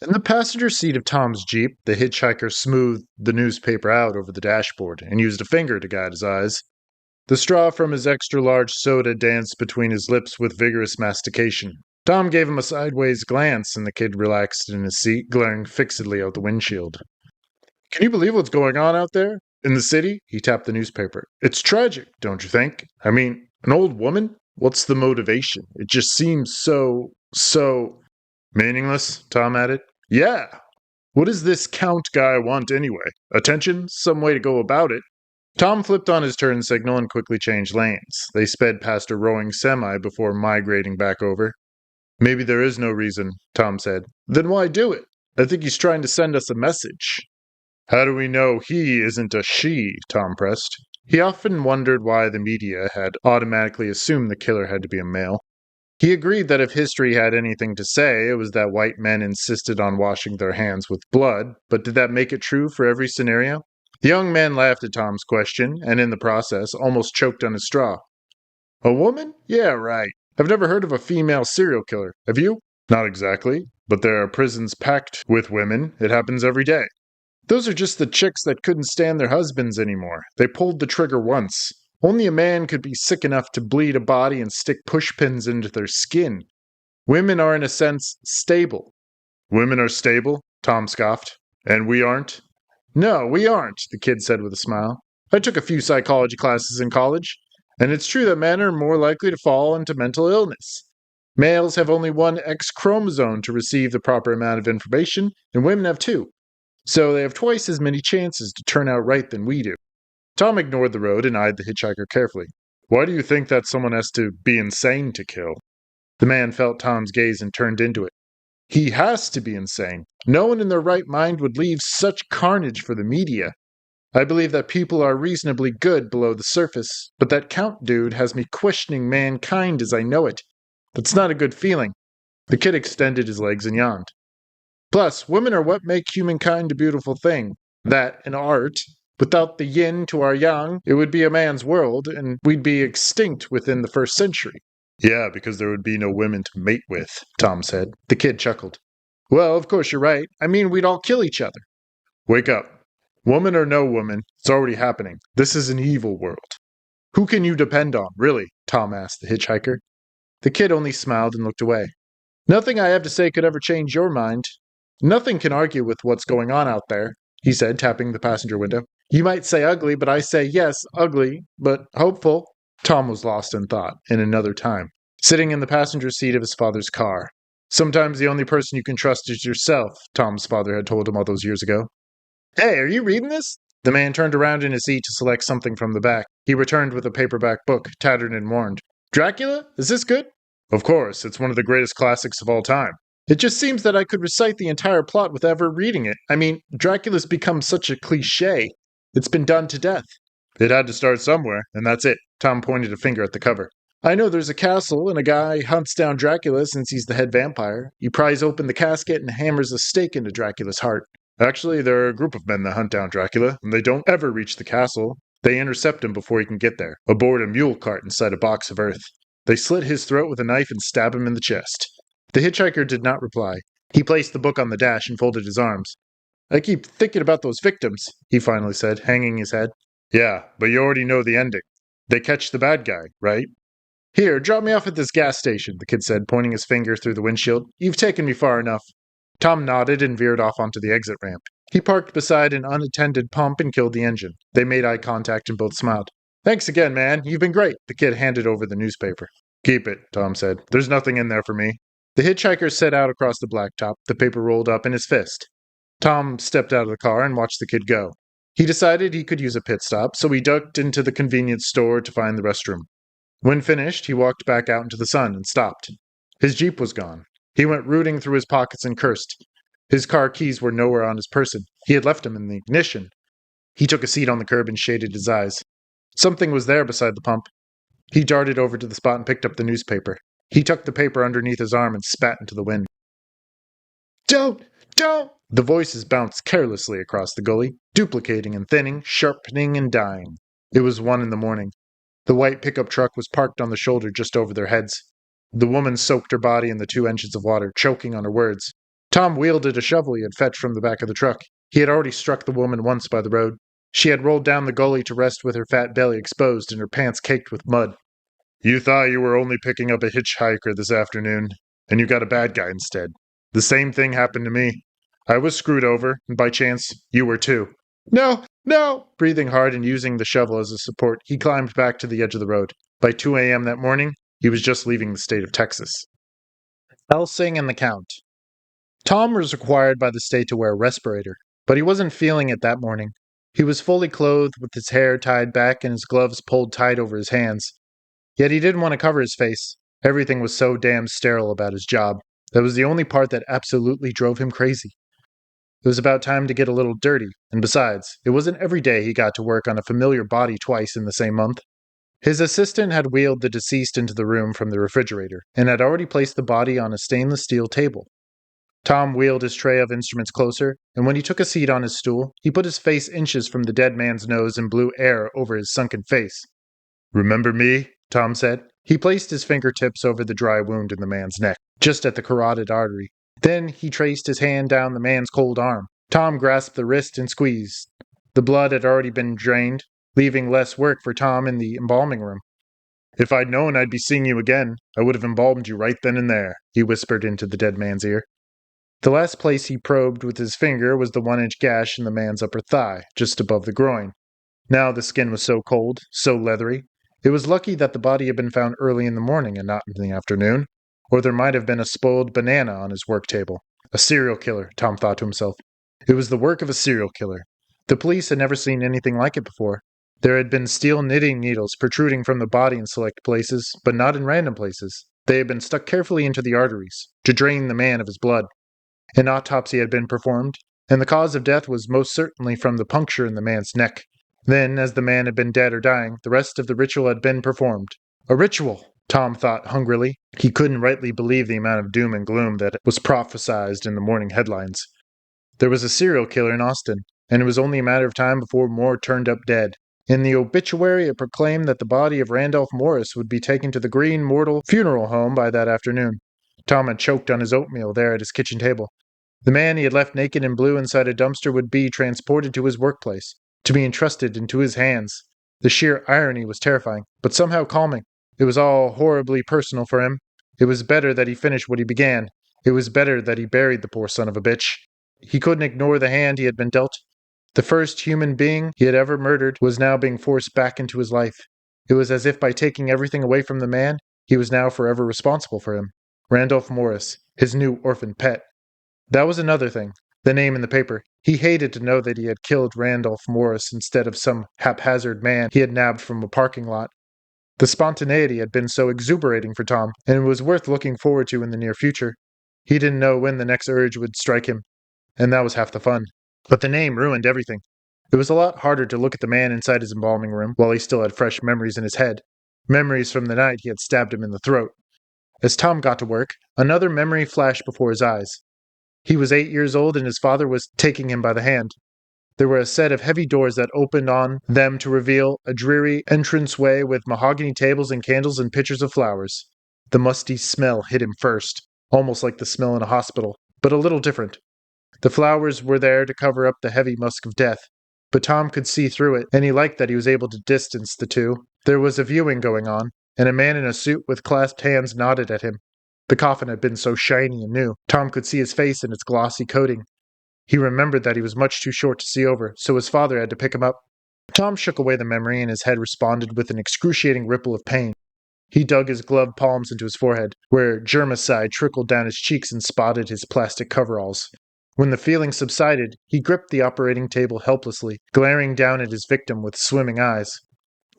In the passenger seat of Tom's Jeep, the hitchhiker smoothed the newspaper out over the dashboard and used a finger to guide his eyes. The straw from his extra-large soda danced between his lips with vigorous mastication. Tom gave him a sideways glance, and the kid relaxed in his seat, glaring fixedly out the windshield. Can you believe what's going on out there? In the city? He tapped the newspaper. It's tragic, don't you think? I mean, an old woman? What's the motivation? It just seems so... Meaningless, Tom added. Yeah. What does this Count guy want anyway? Attention? Some way to go about it. Tom flipped on his turn signal and quickly changed lanes. They sped past a rowing semi before migrating back over. Maybe there is no reason, Tom said. Then why do it? I think he's trying to send us a message. How do we know he isn't a she? Tom pressed. He often wondered why the media had automatically assumed the killer had to be a male. He agreed that if history had anything to say, it was that white men insisted on washing their hands with blood, but did that make it true for every scenario? The young man laughed at Tom's question, and in the process, almost choked on his straw. A woman? Yeah, right. I've never heard of a female serial killer. Have you? Not exactly, but there are prisons packed with women. It happens every day. Those are just the chicks that couldn't stand their husbands anymore. They pulled the trigger once. Only a man could be sick enough to bleed a body and stick pushpins into their skin. Women are, in a sense, stable. Women are stable? Tom scoffed. And we aren't? No, we aren't, the kid said with a smile. I took a few psychology classes in college, and it's true that men are more likely to fall into mental illness. Males have only one X chromosome to receive the proper amount of information, and women have two. So they have twice as many chances to turn out right than we do. Tom ignored the road and eyed the hitchhiker carefully. Why do you think that someone has to be insane to kill? The man felt Tom's gaze and turned into it. He has to be insane. No one in their right mind would leave such carnage for the media. I believe that people are reasonably good below the surface, but that Count dude has me questioning mankind as I know it. That's not a good feeling. The kid extended his legs and yawned. Plus, women are what make humankind a beautiful thing. That and art. Without the yin to our yang, it would be a man's world, and we'd be extinct within the first century. Yeah, because there would be no women to mate with, Tom said. The kid chuckled. Well, of course you're right. I mean, we'd all kill each other. Wake up. Woman or no woman, it's already happening. This is an evil world. Who can you depend on, really? Tom asked the hitchhiker. The kid only smiled and looked away. Nothing I have to say could ever change your mind. Nothing can argue with what's going on out there, he said, tapping the passenger window. You might say ugly, but I say yes, ugly, but hopeful. Tom was lost in thought, in another time, sitting in the passenger seat of his father's car. Sometimes the only person you can trust is yourself, Tom's father had told him all those years ago. Hey, are you reading this? The man turned around in his seat to select something from the back. He returned with a paperback book, tattered and worn. Dracula? Is this good? Of course, it's one of the greatest classics of all time. It just seems that I could recite the entire plot without ever reading it. I mean, Dracula's become such a cliché. It's been done to death. It had to start somewhere, and that's it. Tom pointed a finger at the cover. I know there's a castle, and a guy hunts down Dracula since he's the head vampire. He pries open the casket and hammers a stake into Dracula's heart. Actually, there are a group of men that hunt down Dracula, and they don't ever reach the castle. They intercept him before he can get there, aboard a mule cart inside a box of earth. They slit his throat with a knife and stab him in the chest. The hitchhiker did not reply. He placed the book on the dash and folded his arms. I keep thinking about those victims, he finally said, hanging his head. Yeah, but you already know the ending. They catch the bad guy, right? Here, drop me off at this gas station, the kid said, pointing his finger through the windshield. You've taken me far enough. Tom nodded and veered off onto the exit ramp. He parked beside an unattended pump and killed the engine. They made eye contact and both smiled. Thanks again, man. You've been great. The kid handed over the newspaper. Keep it, Tom said. There's nothing in there for me. The hitchhiker set out across the blacktop, the paper rolled up in his fist. Tom stepped out of the car and watched the kid go. He decided he could use a pit stop, so he ducked into the convenience store to find the restroom. When finished, he walked back out into the sun and stopped. His Jeep was gone. He went rooting through his pockets and cursed. His car keys were nowhere on his person. He had left them in the ignition. He took a seat on the curb and shaded his eyes. Something was there beside the pump. He darted over to the spot and picked up the newspaper. He tucked the paper underneath his arm and spat into the wind. Don't Don't! The voices bounced carelessly across the gully, duplicating and thinning, sharpening and dying. It was 1 a.m. The white pickup truck was parked on the shoulder just over their heads. The woman soaked her body in the 2 inches of water, choking on her words. Tom wielded a shovel he had fetched from the back of the truck. He had already struck the woman once by the road. She had rolled down the gully to rest with her fat belly exposed and her pants caked with mud. You thought you were only picking up a hitchhiker this afternoon, and you got a bad guy instead. The same thing happened to me. I was screwed over, and by chance, you were too. No, no! Breathing hard and using the shovel as a support, he climbed back to the edge of the road. By 2 a.m. that morning, he was just leaving the state of Texas. Helsing and the Count. Tom was required by the state to wear a respirator, but he wasn't feeling it that morning. He was fully clothed with his hair tied back and his gloves pulled tight over his hands. Yet he didn't want to cover his face. Everything was so damn sterile about his job. That was the only part that absolutely drove him crazy. It was about time to get a little dirty, and besides, it wasn't every day he got to work on a familiar body twice in the same month. His assistant had wheeled the deceased into the room from the refrigerator, and had already placed the body on a stainless steel table. Tom wheeled his tray of instruments closer, and when he took a seat on his stool, he put his face inches from the dead man's nose and blew air over his sunken face. Remember me? Tom said. He placed his fingertips over the dry wound in the man's neck, just at the carotid artery. Then he traced his hand down the man's cold arm. Tom grasped the wrist and squeezed. The blood had already been drained, leaving less work for Tom in the embalming room. If I'd known I'd be seeing you again, I would have embalmed you right then and there, he whispered into the dead man's ear. The last place he probed with his finger was the 1-inch gash in the man's upper thigh, just above the groin. Now the skin was so cold, so leathery. It was lucky that the body had been found early in the morning and not in the afternoon, or there might have been a spoiled banana on his work table. A serial killer, Tom thought to himself. It was the work of a serial killer. The police had never seen anything like it before. There had been steel knitting needles protruding from the body in select places, but not in random places. They had been stuck carefully into the arteries, to drain the man of his blood. An autopsy had been performed, and the cause of death was most certainly from the puncture in the man's neck. Then, as the man had been dead or dying, the rest of the ritual had been performed. A ritual! Tom thought hungrily. He couldn't rightly believe the amount of doom and gloom that was prophesied in the morning headlines. There was a serial killer in Austin, and it was only a matter of time before more turned up dead. In the obituary, it proclaimed that the body of Randolph Morris would be taken to the Green Mortal Funeral Home by that afternoon. Tom had choked on his oatmeal there at his kitchen table. The man he had left naked and blue inside a dumpster would be transported to his workplace, to be entrusted into his hands. The sheer irony was terrifying, but somehow calming. It was all horribly personal for him. It was better that he finished what he began. It was better that he buried the poor son of a bitch. He couldn't ignore the hand he had been dealt. The first human being he had ever murdered was now being forced back into his life. It was as if by taking everything away from the man, he was now forever responsible for him. Randolph Morris, his new orphan pet. That was another thing. The name in the paper. He hated to know that he had killed Randolph Morris instead of some haphazard man he had nabbed from a parking lot. The spontaneity had been so exuberating for Tom, and it was worth looking forward to in the near future. He didn't know when the next urge would strike him, and that was half the fun. But the name ruined everything. It was a lot harder to look at the man inside his embalming room while he still had fresh memories in his head. Memories from the night he had stabbed him in the throat. As Tom got to work, another memory flashed before his eyes. He was 8 years old and his father was taking him by the hand. There were a set of heavy doors that opened on them to reveal a dreary entranceway with mahogany tables and candles and pitchers of flowers. The musty smell hit him first, almost like the smell in a hospital, but a little different. The flowers were there to cover up the heavy musk of death, but Tom could see through it, and he liked that he was able to distance the two. There was a viewing going on, and a man in a suit with clasped hands nodded at him. The coffin had been so shiny and new, Tom could see his face in its glossy coating. He remembered that he was much too short to see over, so his father had to pick him up. Tom shook away the memory, and his head responded with an excruciating ripple of pain. He dug his gloved palms into his forehead, where germicide trickled down his cheeks and spotted his plastic coveralls. When the feeling subsided, he gripped the operating table helplessly, glaring down at his victim with swimming eyes.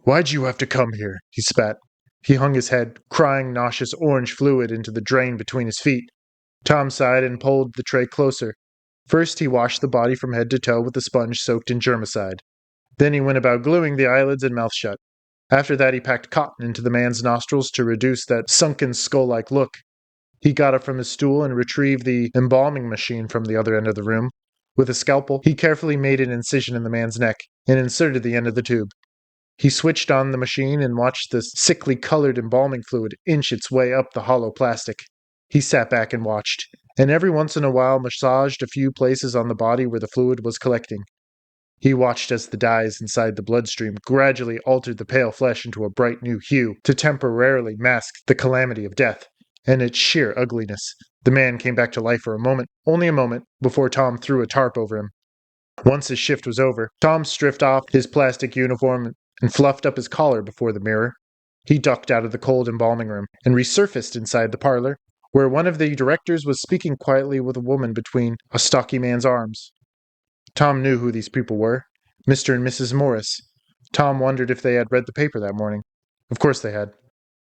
"Why'd you have to come here?" he spat. He hung his head, crying nauseous orange fluid into the drain between his feet. Tom sighed and pulled the tray closer. First he washed the body from head to toe with a sponge soaked in germicide. Then he went about gluing the eyelids and mouth shut. After that he packed cotton into the man's nostrils to reduce that sunken skull-like look. He got up from his stool and retrieved the embalming machine from the other end of the room. With a scalpel, he carefully made an incision in the man's neck and inserted the end of the tube. He switched on the machine and watched the sickly colored embalming fluid inch its way up the hollow plastic. He sat back and watched, and every once in a while massaged a few places on the body where the fluid was collecting. He watched as the dyes inside the bloodstream gradually altered the pale flesh into a bright new hue to temporarily mask the calamity of death and its sheer ugliness. The man came back to life for a moment, only a moment, before Tom threw a tarp over him. Once his shift was over, Tom stripped off his plastic uniform and fluffed up his collar before the mirror. He ducked out of the cold embalming room and resurfaced inside the parlor, where one of the directors was speaking quietly with a woman between a stocky man's arms. Tom knew who these people were, Mr. and Mrs. Morris. Tom wondered if they had read the paper that morning. Of course they had.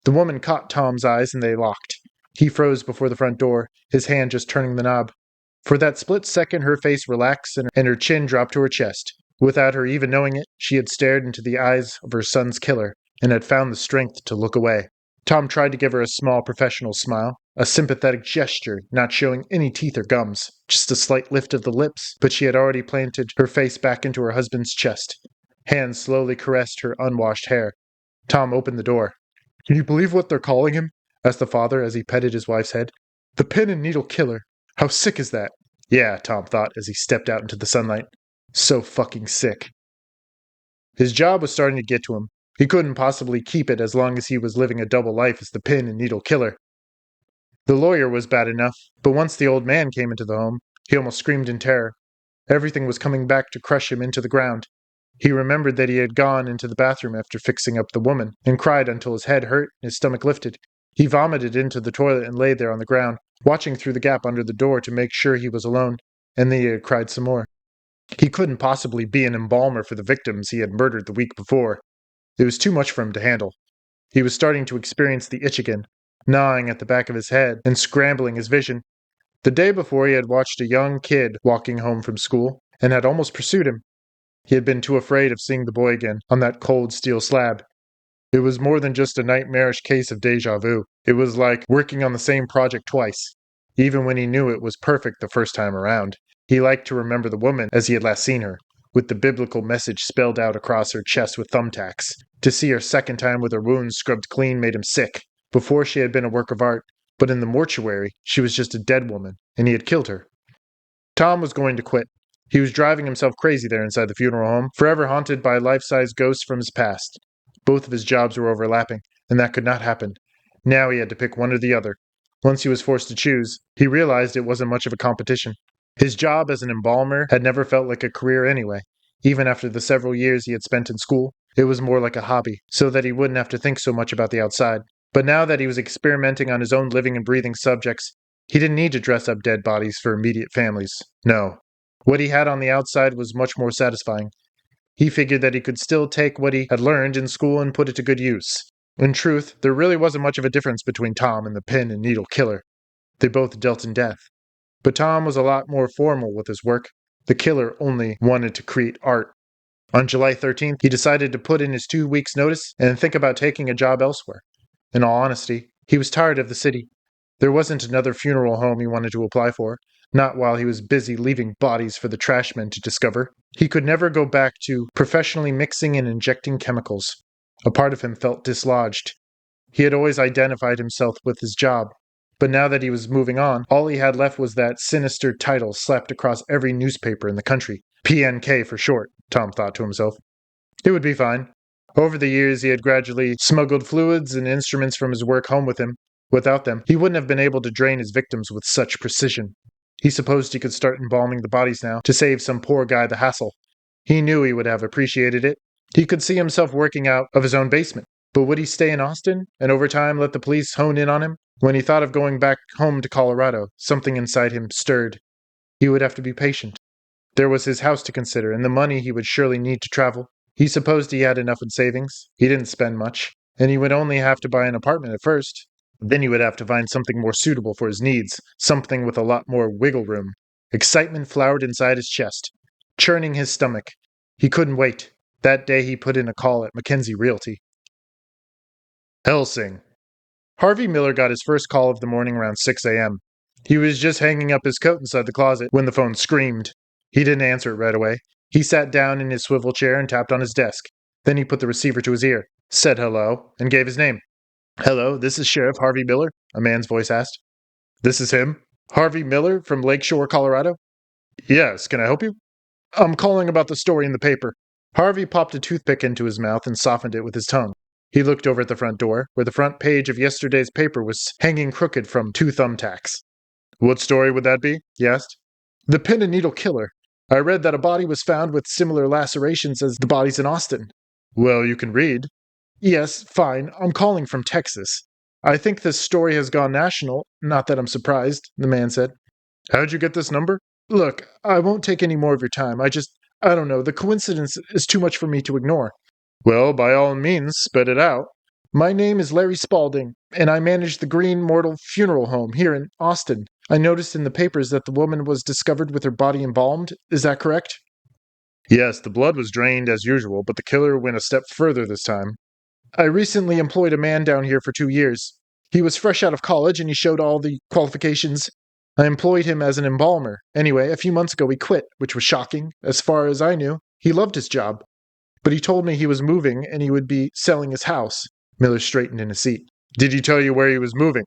The woman caught Tom's eyes and they locked. He froze before the front door, his hand just turning the knob. For that split second, her face relaxed and her chin dropped to her chest. Without her even knowing it, she had stared into the eyes of her son's killer and had found the strength to look away. Tom tried to give her a small professional smile, a sympathetic gesture, not showing any teeth or gums, just a slight lift of the lips, but she had already planted her face back into her husband's chest. Hands slowly caressed her unwashed hair. Tom opened the door. "Can you believe what they're calling him?" asked the father as he petted his wife's head. "The pin and needle killer. How sick is that?" Yeah, Tom thought as he stepped out into the sunlight. So fucking sick. His job was starting to get to him. He couldn't possibly keep it as long as he was living a double life as the pin and needle killer. The lawyer was bad enough, but once the old man came into the home, he almost screamed in terror. Everything was coming back to crush him into the ground. He remembered that he had gone into the bathroom after fixing up the woman, and cried until his head hurt and his stomach lifted. He vomited into the toilet and lay there on the ground, watching through the gap under the door to make sure he was alone, and then he had cried some more. He couldn't possibly be an embalmer for the victims he had murdered the week before. It was too much for him to handle. He was starting to experience the itch again, gnawing at the back of his head and scrambling his vision. The day before, he had watched a young kid walking home from school and had almost pursued him. He had been too afraid of seeing the boy again on that cold steel slab. It was more than just a nightmarish case of deja vu. It was like working on the same project twice. Even when he knew it was perfect the first time around, he liked to remember the woman as he had last seen her, with the biblical message spelled out across her chest with thumbtacks. To see her second time with her wounds scrubbed clean made him sick. Before, she had been a work of art, but in the mortuary, she was just a dead woman, and he had killed her. Tom was going to quit. He was driving himself crazy there inside the funeral home, forever haunted by life-size ghosts from his past. Both of his jobs were overlapping, and that could not happen. Now he had to pick one or the other. Once he was forced to choose, he realized it wasn't much of a competition. His job as an embalmer had never felt like a career anyway. Even after the several years he had spent in school, it was more like a hobby, so that he wouldn't have to think so much about the outside. But now that he was experimenting on his own living and breathing subjects, he didn't need to dress up dead bodies for immediate families. No. What he had on the outside was much more satisfying. He figured that he could still take what he had learned in school and put it to good use. In truth, there really wasn't much of a difference between Tom and the pin and needle killer. They both dealt in death. But Tom was a lot more formal with his work. The killer only wanted to create art. On July 13th, he decided to put in his 2 weeks' notice and think about taking a job elsewhere. In all honesty, he was tired of the city. There wasn't another funeral home he wanted to apply for, not while he was busy leaving bodies for the trash men to discover. He could never go back to professionally mixing and injecting chemicals. A part of him felt dislodged. He had always identified himself with his job, but now that he was moving on, all he had left was that sinister title slapped across every newspaper in the country. PNK for short, Tom thought to himself. It would be fine. Over the years, he had gradually smuggled fluids and instruments from his work home with him. Without them, he wouldn't have been able to drain his victims with such precision. He supposed he could start embalming the bodies now, to save some poor guy the hassle. He knew he would have appreciated it. He could see himself working out of his own basement. But would he stay in Austin, and over time let the police hone in on him? When he thought of going back home to Colorado, something inside him stirred. He would have to be patient. There was his house to consider, and the money he would surely need to travel. He supposed he had enough in savings. He didn't spend much, and he would only have to buy an apartment at first. Then he would have to find something more suitable for his needs, something with a lot more wiggle room. Excitement flowered inside his chest, churning his stomach. He couldn't wait. That day he put in a call at Mackenzie Realty. Helsing. Harvey Miller got his first call of the morning around 6 a.m. He was just hanging up his coat inside the closet when the phone screamed. He didn't answer it right away. He sat down in his swivel chair and tapped on his desk. Then he put the receiver to his ear, said hello, and gave his name. "Hello, this is Sheriff Harvey Miller," a man's voice asked. "This is him? Harvey Miller from Lakeshore, Colorado?" "Yes, can I help you?" "I'm calling about the story in the paper." Harvey popped a toothpick into his mouth and softened it with his tongue. He looked over at the front door, where the front page of yesterday's paper was hanging crooked from 2 thumbtacks. "What story would that be?" he asked. "The pin and needle killer. I read that a body was found with similar lacerations as the bodies in Austin." "Well, you can read." "Yes, fine. I'm calling from Texas. I think this story has gone national. Not that I'm surprised," the man said. "How'd you get this number?" "Look, I won't take any more of your time. I don't know. The coincidence is too much for me to ignore." "Well, by all means, spit it out." "My name is Larry Spaulding, and I manage the Green Mortal Funeral Home here in Austin. I noticed in the papers that the woman was discovered with her body embalmed. Is that correct?" "Yes, the blood was drained as usual, but the killer went a step further this time." "I recently employed a man down here for 2 years. He was fresh out of college and he showed all the qualifications. I employed him as an embalmer. Anyway, a few months ago he quit, which was shocking. As far as I knew, he loved his job. But he told me he was moving and he would be selling his house." Miller straightened in his seat. "Did he tell you where he was moving?"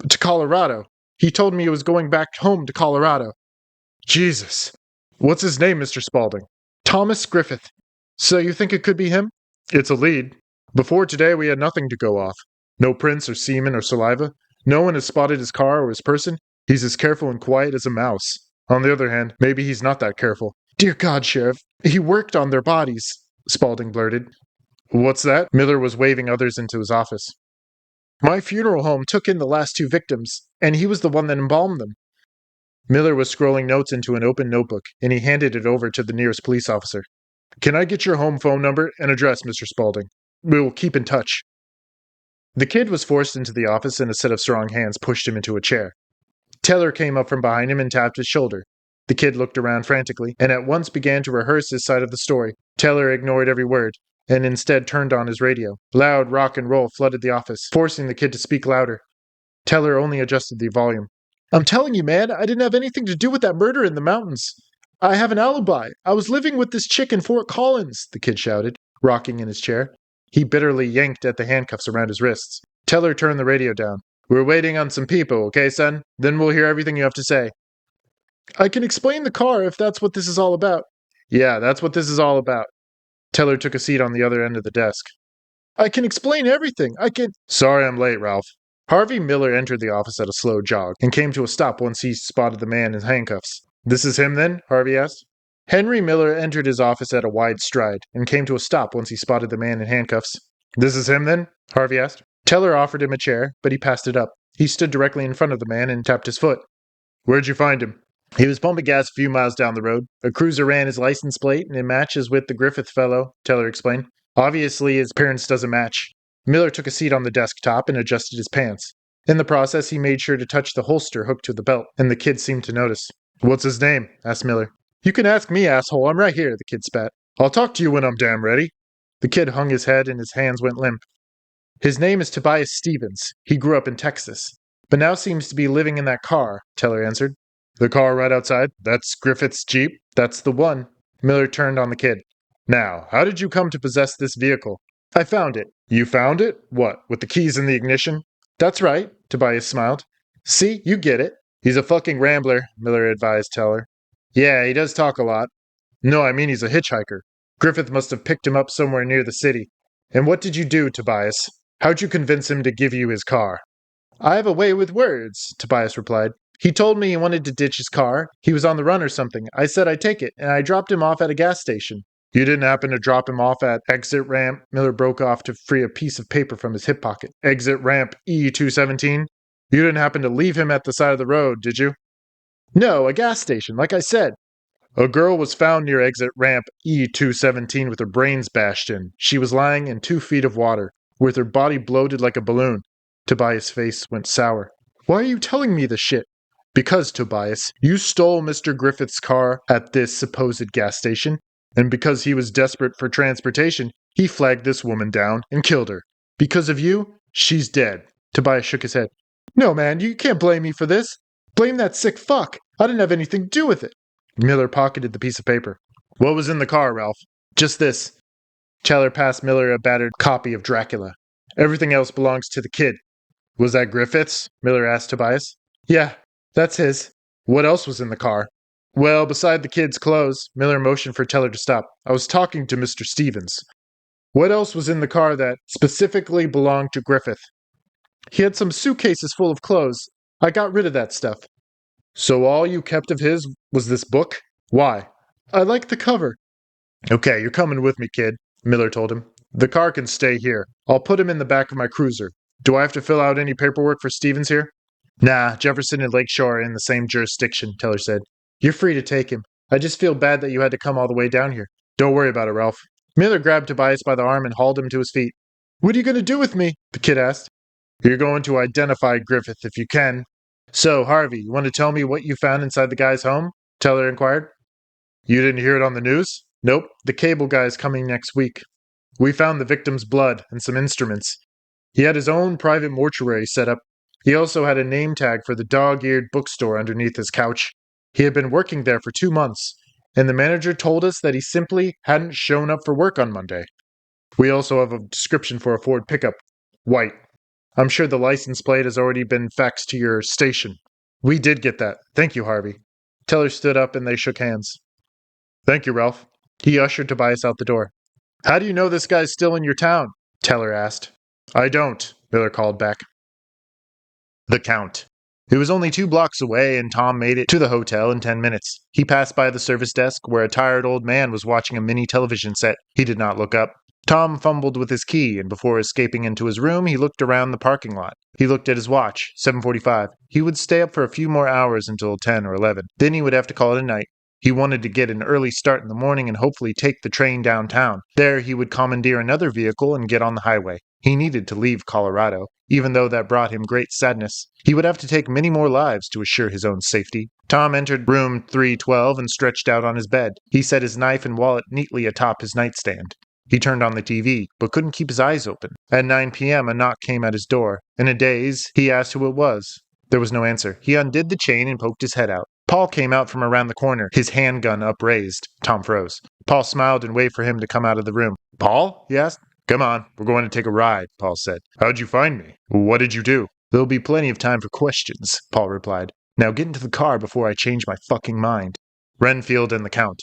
"To Colorado. He told me he was going back home to Colorado." "Jesus. What's his name, Mr. Spaulding?" "Thomas Griffith. So you think it could be him?" "It's a lead. Before today we had nothing to go off. No prints or semen or saliva. No one has spotted his car or his person. He's as careful and quiet as a mouse. On the other hand, maybe he's not that careful." "Dear God, Sheriff, he worked on their bodies," Spaulding blurted. "What's that?" Miller was waving others into his office. "My funeral home took in the last 2 victims, and he was the one that embalmed them." Miller was scrolling notes into an open notebook, and he handed it over to the nearest police officer. "Can I get your home phone number and address, Mr. Spaulding? We will keep in touch." The kid was forced into the office, and a set of strong hands pushed him into a chair. Teller came up from behind him and tapped his shoulder. The kid looked around frantically, and at once began to rehearse his side of the story. Teller ignored every word, and instead turned on his radio. Loud rock and roll flooded the office, forcing the kid to speak louder. Teller only adjusted the volume. "I'm telling you, man, I didn't have anything to do with that murder in the mountains. I have an alibi. I was living with this chick in Fort Collins," the kid shouted, rocking in his chair. He bitterly yanked at the handcuffs around his wrists. Teller turned the radio down. "We're waiting on some people, okay, son? Then we'll hear everything you have to say." "I can explain the car if that's what this is all about." "Yeah, that's what this is all about." Teller took a seat on the other end of the desk. "I can explain everything. I can—" "Sorry I'm late, Ralph." Harvey Miller entered the office at a slow jog and came to a stop once he spotted the man in handcuffs. "This is him, then?" Harvey asked. Henry Miller entered his office at a wide stride and came to a stop once he spotted the man in handcuffs. "This is him, then?" Harvey asked. Teller offered him a chair, but he passed it up. He stood directly in front of the man and tapped his foot. "Where'd you find him?" "He was pumping gas a few miles down the road. A cruiser ran his license plate, and it matches with the Griffith fellow," Teller explained. "Obviously, his appearance doesn't match." Miller took a seat on the desktop and adjusted his pants. In the process, he made sure to touch the holster hooked to the belt, and the kid seemed to notice. "What's his name?" asked Miller. "You can ask me, asshole. I'm right here," the kid spat. "I'll talk to you when I'm damn ready." The kid hung his head and his hands went limp. "His name is Tobias Stevens. He grew up in Texas, but now seems to be living in that car," Teller answered. "The car right outside? That's Griffith's Jeep?" "That's the one." Miller turned on the kid. "Now, how did you come to possess this vehicle?" "I found it." "You found it? What, with the keys in the ignition?" "That's right," Tobias smiled. "See, you get it." "He's a fucking rambler," Miller advised Teller. "Yeah, he does talk a lot." "No, I mean he's a hitchhiker. Griffith must have picked him up somewhere near the city." "And what did you do, Tobias? How'd you convince him to give you his car?" "I have a way with words," Tobias replied. "He told me he wanted to ditch his car. He was on the run or something. I said I'd take it, and I dropped him off at a gas station." "You didn't happen to drop him off at exit ramp?" Miller broke off to free a piece of paper from his hip pocket. "Exit ramp E217? You didn't happen to leave him at the side of the road, did you?" "No, a gas station, like I said." "A girl was found near exit ramp E217 with her brains bashed in. She was lying in 2 feet of water, with her body bloated like a balloon." Tobias' face went sour. "Why are you telling me this shit?" "Because, Tobias, you stole Mr. Griffith's car at this supposed gas station, and because he was desperate for transportation, he flagged this woman down and killed her. Because of you, she's dead." Tobias shook his head. No, man, you can't blame me for this. Blame that sick fuck. I didn't have anything to do with it. Miller pocketed the piece of paper. What was in the car, Ralph? Just this. Chandler passed Miller a battered copy of Dracula. Everything else belongs to the kid. Was that Griffith's? Miller asked Tobias. Yeah, that's his. What else was in the car? Well, beside the kid's clothes, Miller motioned for Teller to stop. I was talking to Mr. Stevens. What else was in the car that specifically belonged to Griffith? He had some suitcases full of clothes. I got rid of that stuff. So all you kept of his was this book? Why? I like the cover. Okay, you're coming with me, kid, Miller told him. The car can stay here. I'll put him in the back of my cruiser. Do I have to fill out any paperwork for Stevens here? Nah, Jefferson and Lakeshore are in the same jurisdiction, Teller said. You're free to take him. I just feel bad that you had to come all the way down here. Don't worry about it, Ralph. Miller grabbed Tobias by the arm and hauled him to his feet. What are you going to do with me? The kid asked. You're going to identify Griffith if you can. So, Harvey, you want to tell me what you found inside the guy's home? Teller inquired. You didn't hear it on the news? Nope, the cable guy's coming next week. We found the victim's blood and some instruments. He had his own private mortuary set up. He also had a name tag for the dog-eared bookstore underneath his couch. He had been working there for 2 months, and the manager told us that he simply hadn't shown up for work on Monday. We also have a description for a Ford pickup. White. I'm sure the license plate has already been faxed to your station. We did get that. Thank you, Harvey. Teller stood up and they shook hands. Thank you, Ralph. He ushered Tobias out the door. How do you know this guy's still in your town? Teller asked. I don't, Miller called back. The Count. It was only 2 blocks away, and Tom made it to the hotel in 10 minutes. He passed by the service desk, where a tired old man was watching a mini television set. He did not look up. Tom fumbled with his key, and before escaping into his room, he looked around the parking lot. He looked at his watch, 7:45. He would stay up for a few more hours until 10 or 11. Then he would have to call it a night. He wanted to get an early start in the morning and hopefully take the train downtown. There he would commandeer another vehicle and get on the highway. He needed to leave Colorado, even though that brought him great sadness. He would have to take many more lives to assure his own safety. Tom entered room 312 and stretched out on his bed. He set his knife and wallet neatly atop his nightstand. He turned on the TV, but couldn't keep his eyes open. At 9 p.m., a knock came at his door. In a daze, he asked who it was. There was no answer. He undid the chain and poked his head out. Paul came out from around the corner, his handgun upraised. Tom froze. Paul smiled and waved for him to come out of the room. Paul? He asked. Come on, we're going to take a ride, Paul said. How'd you find me? What did you do? There'll be plenty of time for questions, Paul replied. Now get into the car before I change my fucking mind. Renfield and the Count.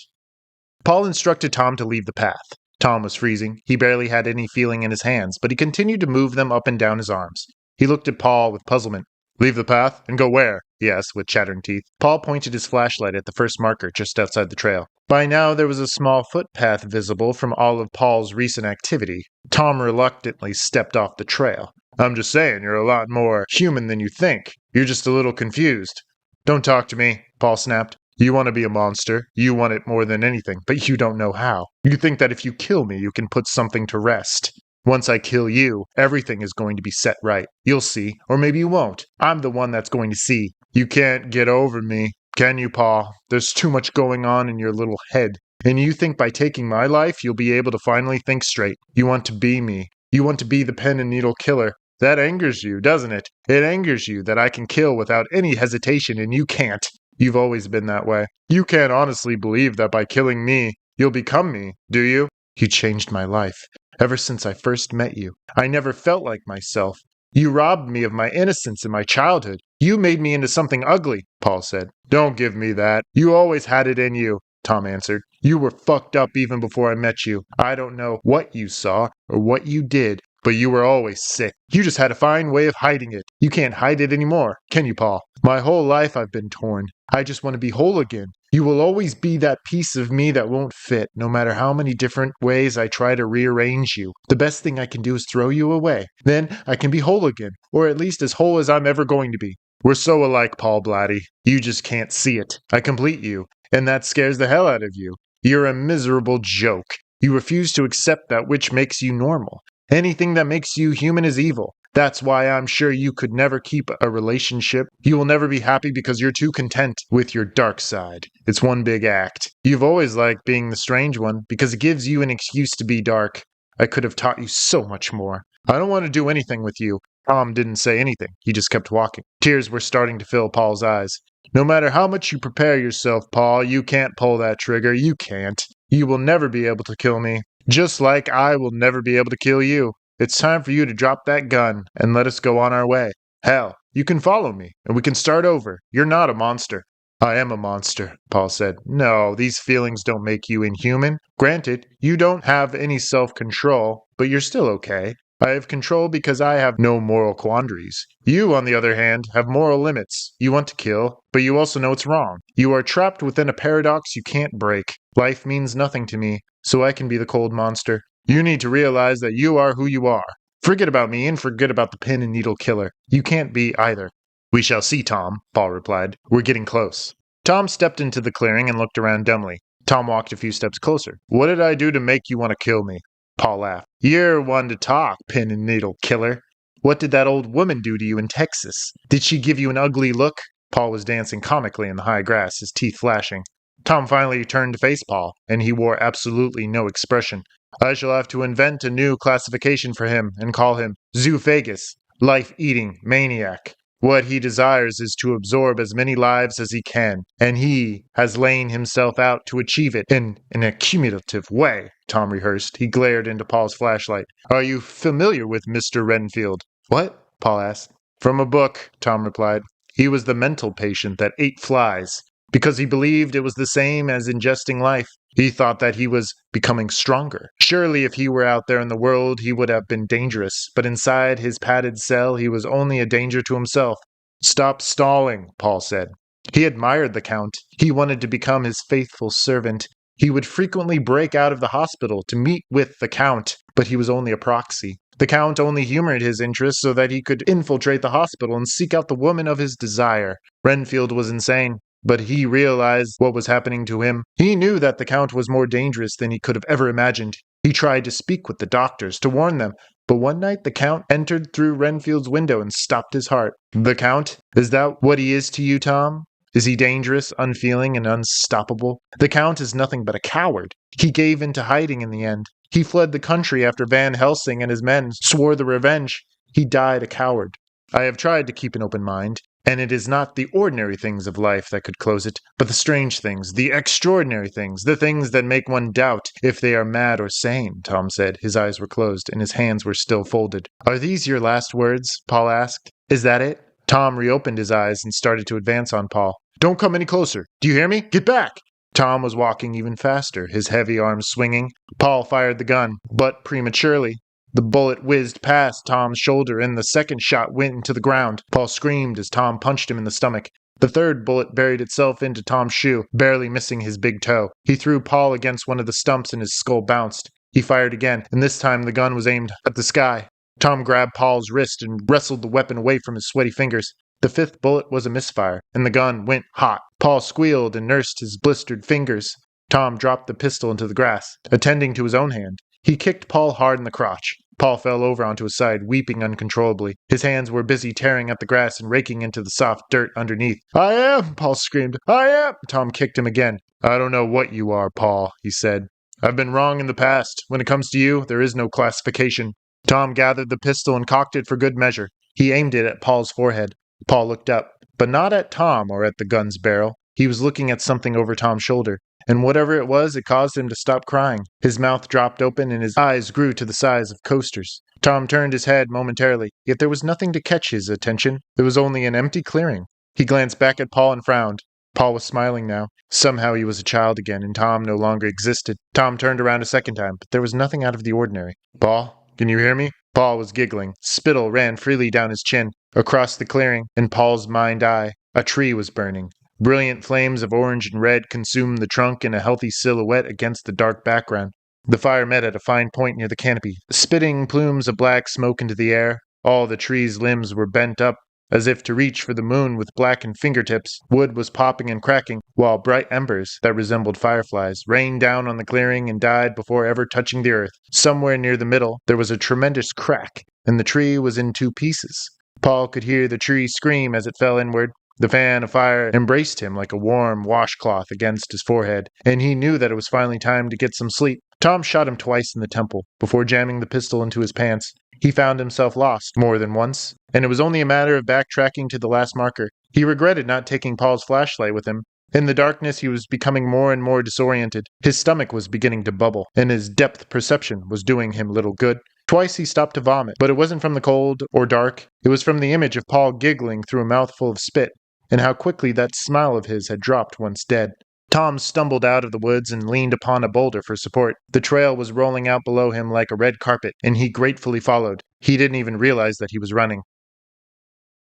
Paul instructed Tom to leave the path. Tom was freezing. He barely had any feeling in his hands, but he continued to move them up and down his arms. He looked at Paul with puzzlement. Leave the path and go where? He asked with chattering teeth. Paul pointed his flashlight at the first marker just outside the trail. By now there was a small footpath visible from all of Paul's recent activity. Tom reluctantly stepped off the trail. I'm just saying, you're a lot more human than you think. You're just a little confused. Don't talk to me, Paul snapped. You want to be a monster. You want it more than anything, but you don't know how. You think that if you kill me, you can put something to rest. Once I kill you, everything is going to be set right. You'll see, or maybe you won't. I'm the one that's going to see. You can't get over me, can you, Paul? There's too much going on in your little head. And you think by taking my life, you'll be able to finally think straight. You want to be me. You want to be the pen and needle killer. That angers you, doesn't it? It angers you that I can kill without any hesitation and you can't. You've always been that way. You can't honestly believe that by killing me, you'll become me, do you? You changed my life. Ever since I first met you, I never felt like myself. You robbed me of my innocence in my childhood. You made me into something ugly, Paul said. Don't give me that. You always had it in you, Tom answered. You were fucked up even before I met you. I don't know what you saw or what you did, but you were always sick. You just had a fine way of hiding it. You can't hide it anymore, can you, Paul? My whole life I've been torn. I just want to be whole again. You will always be that piece of me that won't fit, no matter how many different ways I try to rearrange you. The best thing I can do is throw you away. Then I can be whole again, or at least as whole as I'm ever going to be. We're so alike, Paul Blatty. You just can't see it. I complete you, and that scares the hell out of you. You're a miserable joke. You refuse to accept that which makes you normal. Anything that makes you human is evil. That's why I'm sure you could never keep a relationship. You will never be happy because you're too content with your dark side. It's one big act. You've always liked being the strange one because it gives you an excuse to be dark. I could have taught you so much more. I don't want to do anything with you. Tom didn't say anything. He just kept walking. Tears were starting to fill Paul's eyes. No matter how much you prepare yourself, Paul, you can't pull that trigger. You can't. You will never be able to kill me. Just like I will never be able to kill you. It's time for you to drop that gun and let us go on our way. Hell, you can follow me, and we can start over. You're not a monster. I am a monster, Paul said. No, these feelings don't make you inhuman. Granted, you don't have any self-control, but you're still okay. I have control because I have no moral quandaries. You, on the other hand, have moral limits. You want to kill, but you also know it's wrong. You are trapped within a paradox you can't break. Life means nothing to me, so I can be the cold monster. You need to realize that you are who you are. Forget about me and forget about the pin and needle killer. You can't be either. We shall see, Tom, Paul replied. We're getting close. Tom stepped into the clearing and looked around dumbly. Tom walked a few steps closer. What did I do to make you want to kill me? Paul laughed. You're one to talk, pin and needle killer. What did that old woman do to you in Texas? Did she give you an ugly look? Paul was dancing comically in the high grass, his teeth flashing. Tom finally turned to face Paul, and he wore absolutely no expression. I shall have to invent a new classification for him and call him Zoophagous, life-eating maniac. What he desires is to absorb as many lives as he can, and he has lain himself out to achieve it in an accumulative way, Tom rehearsed. He glared into Paul's flashlight. Are you familiar with Mr. Renfield? What? Paul asked. From a book, Tom replied. He was the mental patient that ate flies, because he believed it was the same as ingesting life. He thought that he was becoming stronger. Surely if he were out there in the world, he would have been dangerous, but inside his padded cell, he was only a danger to himself. Stop stalling, Paul said. He admired the Count. He wanted to become his faithful servant. He would frequently break out of the hospital to meet with the Count, but he was only a proxy. The Count only humored his interests so that he could infiltrate the hospital and seek out the woman of his desire. Renfield was insane. But he realized what was happening to him. He knew that the Count was more dangerous than he could have ever imagined. He tried to speak with the doctors, to warn them, but one night the Count entered through Renfield's window and stopped his heart. The Count? Is that what he is to you, Tom? Is he dangerous, unfeeling, and unstoppable? The Count is nothing but a coward. He gave into hiding in the end. He fled the country after Van Helsing and his men swore the revenge. He died a coward. I have tried to keep an open mind. And it is not the ordinary things of life that could close it, but the strange things, the extraordinary things, the things that make one doubt if they are mad or sane, Tom said. His eyes were closed, and his hands were still folded. Are these your last words? Paul asked. Is that it? Tom reopened his eyes and started to advance on Paul. Don't come any closer. Do you hear me? Get back! Tom was walking even faster, his heavy arms swinging. Paul fired the gun, but prematurely. The bullet whizzed past Tom's shoulder, and the second shot went into the ground. Paul screamed as Tom punched him in the stomach. The third bullet buried itself into Tom's shoe, barely missing his big toe. He threw Paul against one of the stumps, and his skull bounced. He fired again, and this time the gun was aimed at the sky. Tom grabbed Paul's wrist and wrestled the weapon away from his sweaty fingers. The fifth bullet was a misfire, and the gun went hot. Paul squealed and nursed his blistered fingers. Tom dropped the pistol into the grass, attending to his own hand. He kicked Paul hard in the crotch. Paul fell over onto his side, weeping uncontrollably. His hands were busy tearing at the grass and raking into the soft dirt underneath. I am! Paul screamed. I am! Tom kicked him again. I don't know what you are, Paul, he said. I've been wrong in the past. When it comes to you, there is no classification. Tom gathered the pistol and cocked it for good measure. He aimed it at Paul's forehead. Paul looked up, but not at Tom or at the gun's barrel. He was looking at something over Tom's shoulder. And whatever it was, it caused him to stop crying. His mouth dropped open and his eyes grew to the size of coasters. Tom turned his head momentarily, yet there was nothing to catch his attention. There was only an empty clearing. He glanced back at Paul and frowned. Paul was smiling now. Somehow he was a child again, and Tom no longer existed. Tom turned around a second time, but there was nothing out of the ordinary. Paul, can you hear me? Paul was giggling. Spittle ran freely down his chin. Across the clearing, in Paul's mind's eye, a tree was burning. Brilliant flames of orange and red consumed the trunk in a healthy silhouette against the dark background. The fire met at a fine point near the canopy, spitting plumes of black smoke into the air. All the tree's limbs were bent up, as if to reach for the moon with blackened fingertips. Wood was popping and cracking, while bright embers, that resembled fireflies, rained down on the clearing and died before ever touching the earth. Somewhere near the middle, there was a tremendous crack, and the tree was in two pieces. Paul could hear the tree scream as it fell inward. The fan of fire embraced him like a warm washcloth against his forehead, and he knew that it was finally time to get some sleep. Tom shot him twice in the temple, before jamming the pistol into his pants. He found himself lost more than once, and it was only a matter of backtracking to the last marker. He regretted not taking Paul's flashlight with him. In the darkness, he was becoming more and more disoriented. His stomach was beginning to bubble, and his depth perception was doing him little good. Twice he stopped to vomit, but it wasn't from the cold or dark. It was from the image of Paul giggling through a mouthful of spit, and how quickly that smile of his had dropped once dead. Tom stumbled out of the woods and leaned upon a boulder for support. The trail was rolling out below him like a red carpet, and he gratefully followed. He didn't even realize that he was running.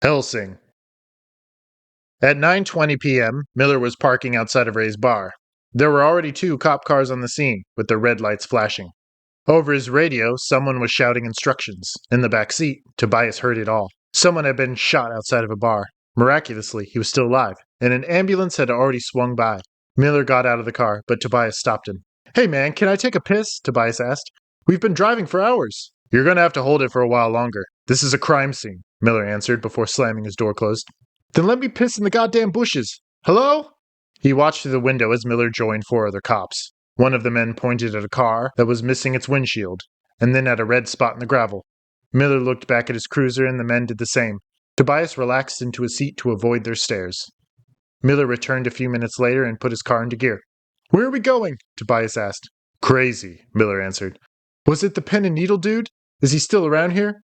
Helsing. At 9:20 p.m., Miller was parking outside of Ray's bar. There were already 2 cop cars on the scene, with their red lights flashing. Over his radio, someone was shouting instructions. In the back seat, Tobias heard it all. Someone had been shot outside of a bar. Miraculously, he was still alive, and an ambulance had already swung by. Miller got out of the car, but Tobias stopped him. "Hey man, can I take a piss?" Tobias asked. "We've been driving for hours." "You're gonna have to hold it for a while longer. This is a crime scene," Miller answered before slamming his door closed. "Then let me piss in the goddamn bushes. Hello?" He watched through the window as Miller joined 4 other cops. One of the men pointed at a car that was missing its windshield, and then at a red spot in the gravel. Miller looked back at his cruiser, and the men did the same. Tobias relaxed into a seat to avoid their stares. Miller returned a few minutes later and put his car into gear. "Where are we going?" Tobias asked. "Crazy," Miller answered. "Was it the pen and needle dude? Is he still around here?"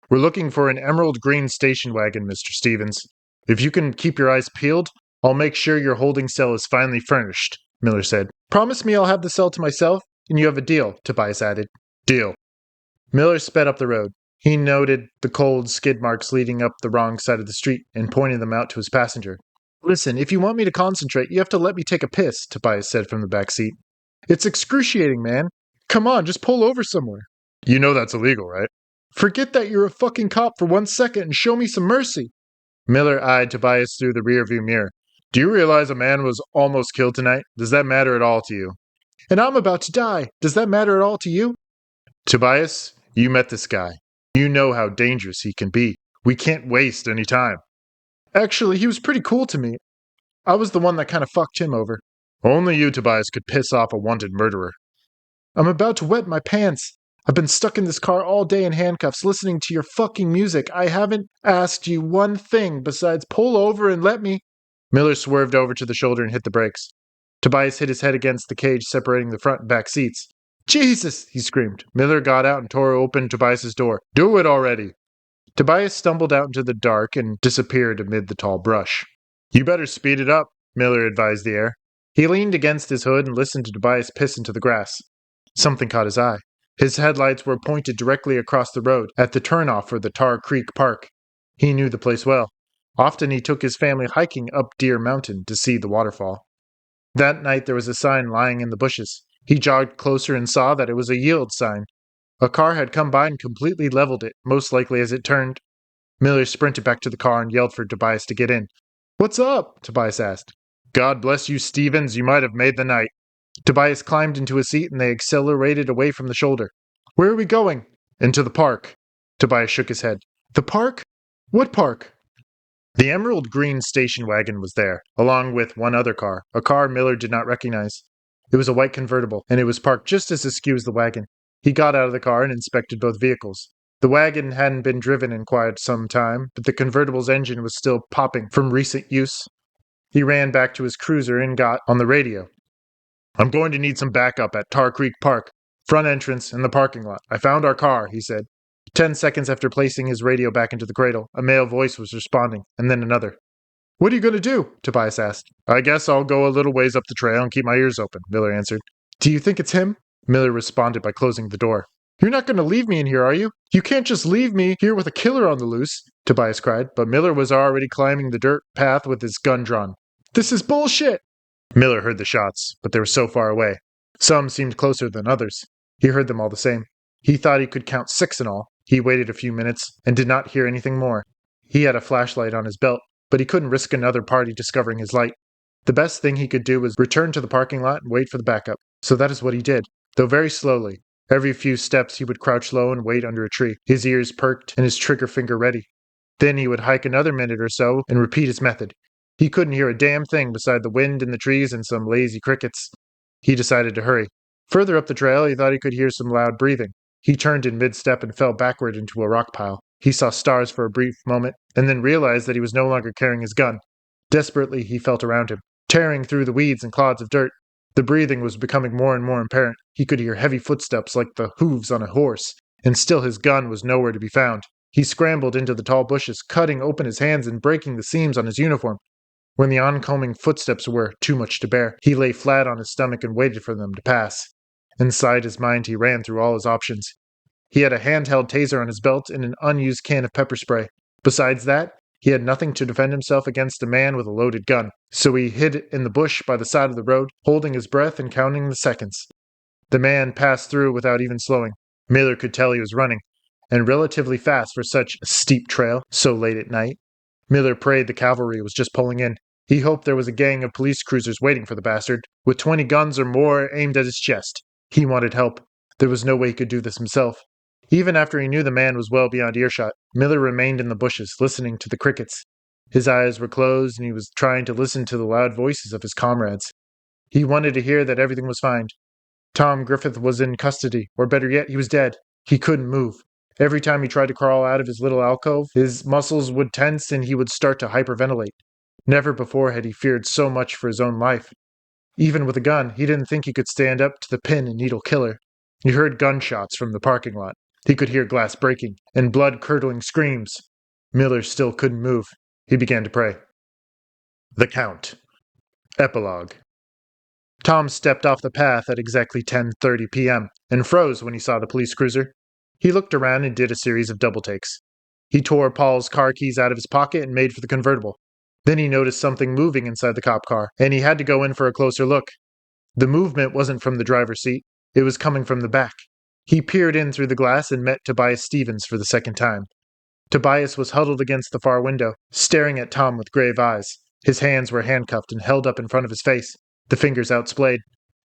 "We're looking for an emerald green station wagon, Mr. Stevens. If you can keep your eyes peeled, I'll make sure your holding cell is finally furnished," Miller said. "Promise me I'll have the cell to myself, and you have a deal," Tobias added. "Deal." Miller sped up the road. He noted the cold skid marks leading up the wrong side of the street and pointed them out to his passenger. "Listen, if you want me to concentrate, you have to let me take a piss," Tobias said from the back seat. "It's excruciating, man. Come on, just pull over somewhere." "You know that's illegal, right?" "Forget that you're a fucking cop for 1 second and show me some mercy." Miller eyed Tobias through the rearview mirror. "Do you realize a man was almost killed tonight? Does that matter at all to you?" "And I'm about to die. Does that matter at all to you?" "Tobias, you met this guy. You know how dangerous he can be. We can't waste any time." "Actually, he was pretty cool to me. I was the one that kind of fucked him over." "Only you, Tobias, could piss off a wanted murderer." "I'm about to wet my pants. I've been stuck in this car all day in handcuffs listening to your fucking music. I haven't asked you one thing besides pull over and let me." Miller swerved over to the shoulder and hit the brakes. Tobias hit his head against the cage separating the front and back seats. "Jesus!" he screamed. Miller got out and tore open Tobias's door. "Do it already!" Tobias stumbled out into the dark and disappeared amid the tall brush. "You better speed it up," Miller advised the air. He leaned against his hood and listened to Tobias piss into the grass. Something caught his eye. His headlights were pointed directly across the road at the turnoff for the Tar Creek Park. He knew the place well. Often he took his family hiking up Deer Mountain to see the waterfall. That night there was a sign lying in the bushes. He jogged closer and saw that it was a yield sign. A car had come by and completely leveled it, most likely as it turned. Miller sprinted back to the car and yelled for Tobias to get in. "What's up?" Tobias asked. "God bless you, Stevens. You might have made the night." Tobias climbed into a seat and they accelerated away from the shoulder. "Where are we going?" "Into the park." Tobias shook his head. "The park? What park?" The emerald green station wagon was there, along with one other car, a car Miller did not recognize. It was a white convertible, and it was parked just as askew as the wagon. He got out of the car and inspected both vehicles. The wagon hadn't been driven in quite some time, but the convertible's engine was still popping from recent use. He ran back to his cruiser and got on the radio. "I'm going to need some backup at Tar Creek Park. Front entrance in the parking lot. I found our car," he said. 10 seconds after placing his radio back into the cradle, a male voice was responding, and then another. "What are you going to do?" Tobias asked. "I guess I'll go a little ways up the trail and keep my ears open," Miller answered. "Do you think it's him?" Miller responded by closing the door. "You're not going to leave me in here, are you? You can't just leave me here with a killer on the loose," Tobias cried, but Miller was already climbing the dirt path with his gun drawn. "This is bullshit!" Miller heard the shots, but they were so far away. Some seemed closer than others. He heard them all the same. He thought he could count 6 in all. He waited a few minutes and did not hear anything more. He had a flashlight on his belt, but he couldn't risk another party discovering his light. The best thing he could do was return to the parking lot and wait for the backup. So that is what he did, though very slowly. Every few steps he would crouch low and wait under a tree, his ears perked and his trigger finger ready. Then he would hike another minute or so and repeat his method. He couldn't hear a damn thing beside the wind in the trees and some lazy crickets. He decided to hurry. Further up the trail, he thought he could hear some loud breathing. He turned in mid-step and fell backward into a rock pile. He saw stars for a brief moment, and then realized that he was no longer carrying his gun. Desperately, he felt around him, tearing through the weeds and clods of dirt. The breathing was becoming more and more apparent. He could hear heavy footsteps like the hooves on a horse, and still his gun was nowhere to be found. He scrambled into the tall bushes, cutting open his hands and breaking the seams on his uniform. When the oncoming footsteps were too much to bear, he lay flat on his stomach and waited for them to pass. Inside his mind, he ran through all his options. He had a handheld taser on his belt and an unused can of pepper spray. Besides that, he had nothing to defend himself against a man with a loaded gun, so he hid in the bush by the side of the road, holding his breath and counting the seconds. The man passed through without even slowing. Miller could tell he was running, and relatively fast for such a steep trail so late at night. Miller prayed the cavalry was just pulling in. He hoped there was a gang of police cruisers waiting for the bastard, with 20 guns or more aimed at his chest. He wanted help. There was no way he could do this himself. Even after he knew the man was well beyond earshot, Miller remained in the bushes, listening to the crickets. His eyes were closed, and he was trying to listen to the loud voices of his comrades. He wanted to hear that everything was fine. Tom Griffith was in custody, or better yet, he was dead. He couldn't move. Every time he tried to crawl out of his little alcove, his muscles would tense and he would start to hyperventilate. Never before had he feared so much for his own life. Even with a gun, he didn't think he could stand up to the pin and needle killer. He heard gunshots from the parking lot. He could hear glass breaking and blood-curdling screams. Miller still couldn't move. He began to pray. The Count. Epilogue. Tom stepped off the path at exactly 10:30 p.m. and froze when he saw the police cruiser. He looked around and did a series of double takes. He tore Paul's car keys out of his pocket and made for the convertible. Then he noticed something moving inside the cop car, and he had to go in for a closer look. The movement wasn't from the driver's seat. It was coming from the back. He peered in through the glass and met Tobias Stevens for the second time. Tobias was huddled against the far window, staring at Tom with grave eyes. His hands were handcuffed and held up in front of his face, the fingers outsplayed.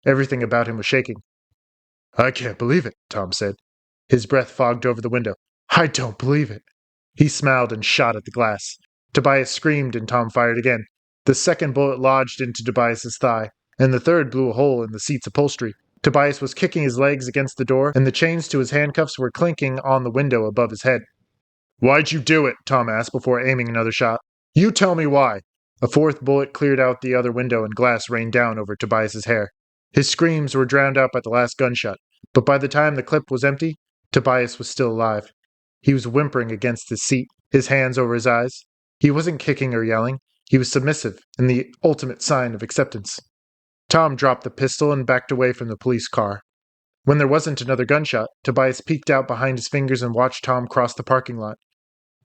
Everything about him was shaking. "I can't believe it," Tom said. His breath fogged over the window. "I don't believe it." He smiled and shot at the glass. Tobias screamed and Tom fired again. The second bullet lodged into Tobias's thigh, and the third blew a hole in the seat's upholstery. Tobias was kicking his legs against the door, and the chains to his handcuffs were clinking on the window above his head. "Why'd you do it?" Tom asked before aiming another shot. "You tell me why." A fourth bullet cleared out the other window and glass rained down over Tobias's hair. His screams were drowned out by the last gunshot, but by the time the clip was empty, Tobias was still alive. He was whimpering against his seat, his hands over his eyes. He wasn't kicking or yelling. He was submissive, and the ultimate sign of acceptance. Tom dropped the pistol and backed away from the police car. When there wasn't another gunshot, Tobias peeked out behind his fingers and watched Tom cross the parking lot.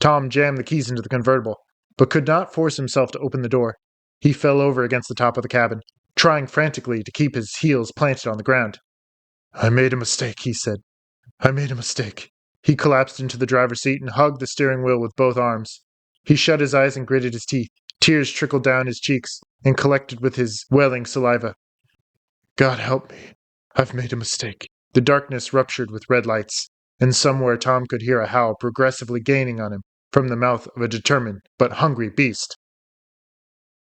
Tom jammed the keys into the convertible, but could not force himself to open the door. He fell over against the top of the cabin, trying frantically to keep his heels planted on the ground. "I made a mistake," he said. "I made a mistake." He collapsed into the driver's seat and hugged the steering wheel with both arms. He shut his eyes and gritted his teeth. Tears trickled down his cheeks and collected with his welling saliva. "God help me. I've made a mistake." The darkness ruptured with red lights, and somewhere Tom could hear a howl progressively gaining on him from the mouth of a determined but hungry beast.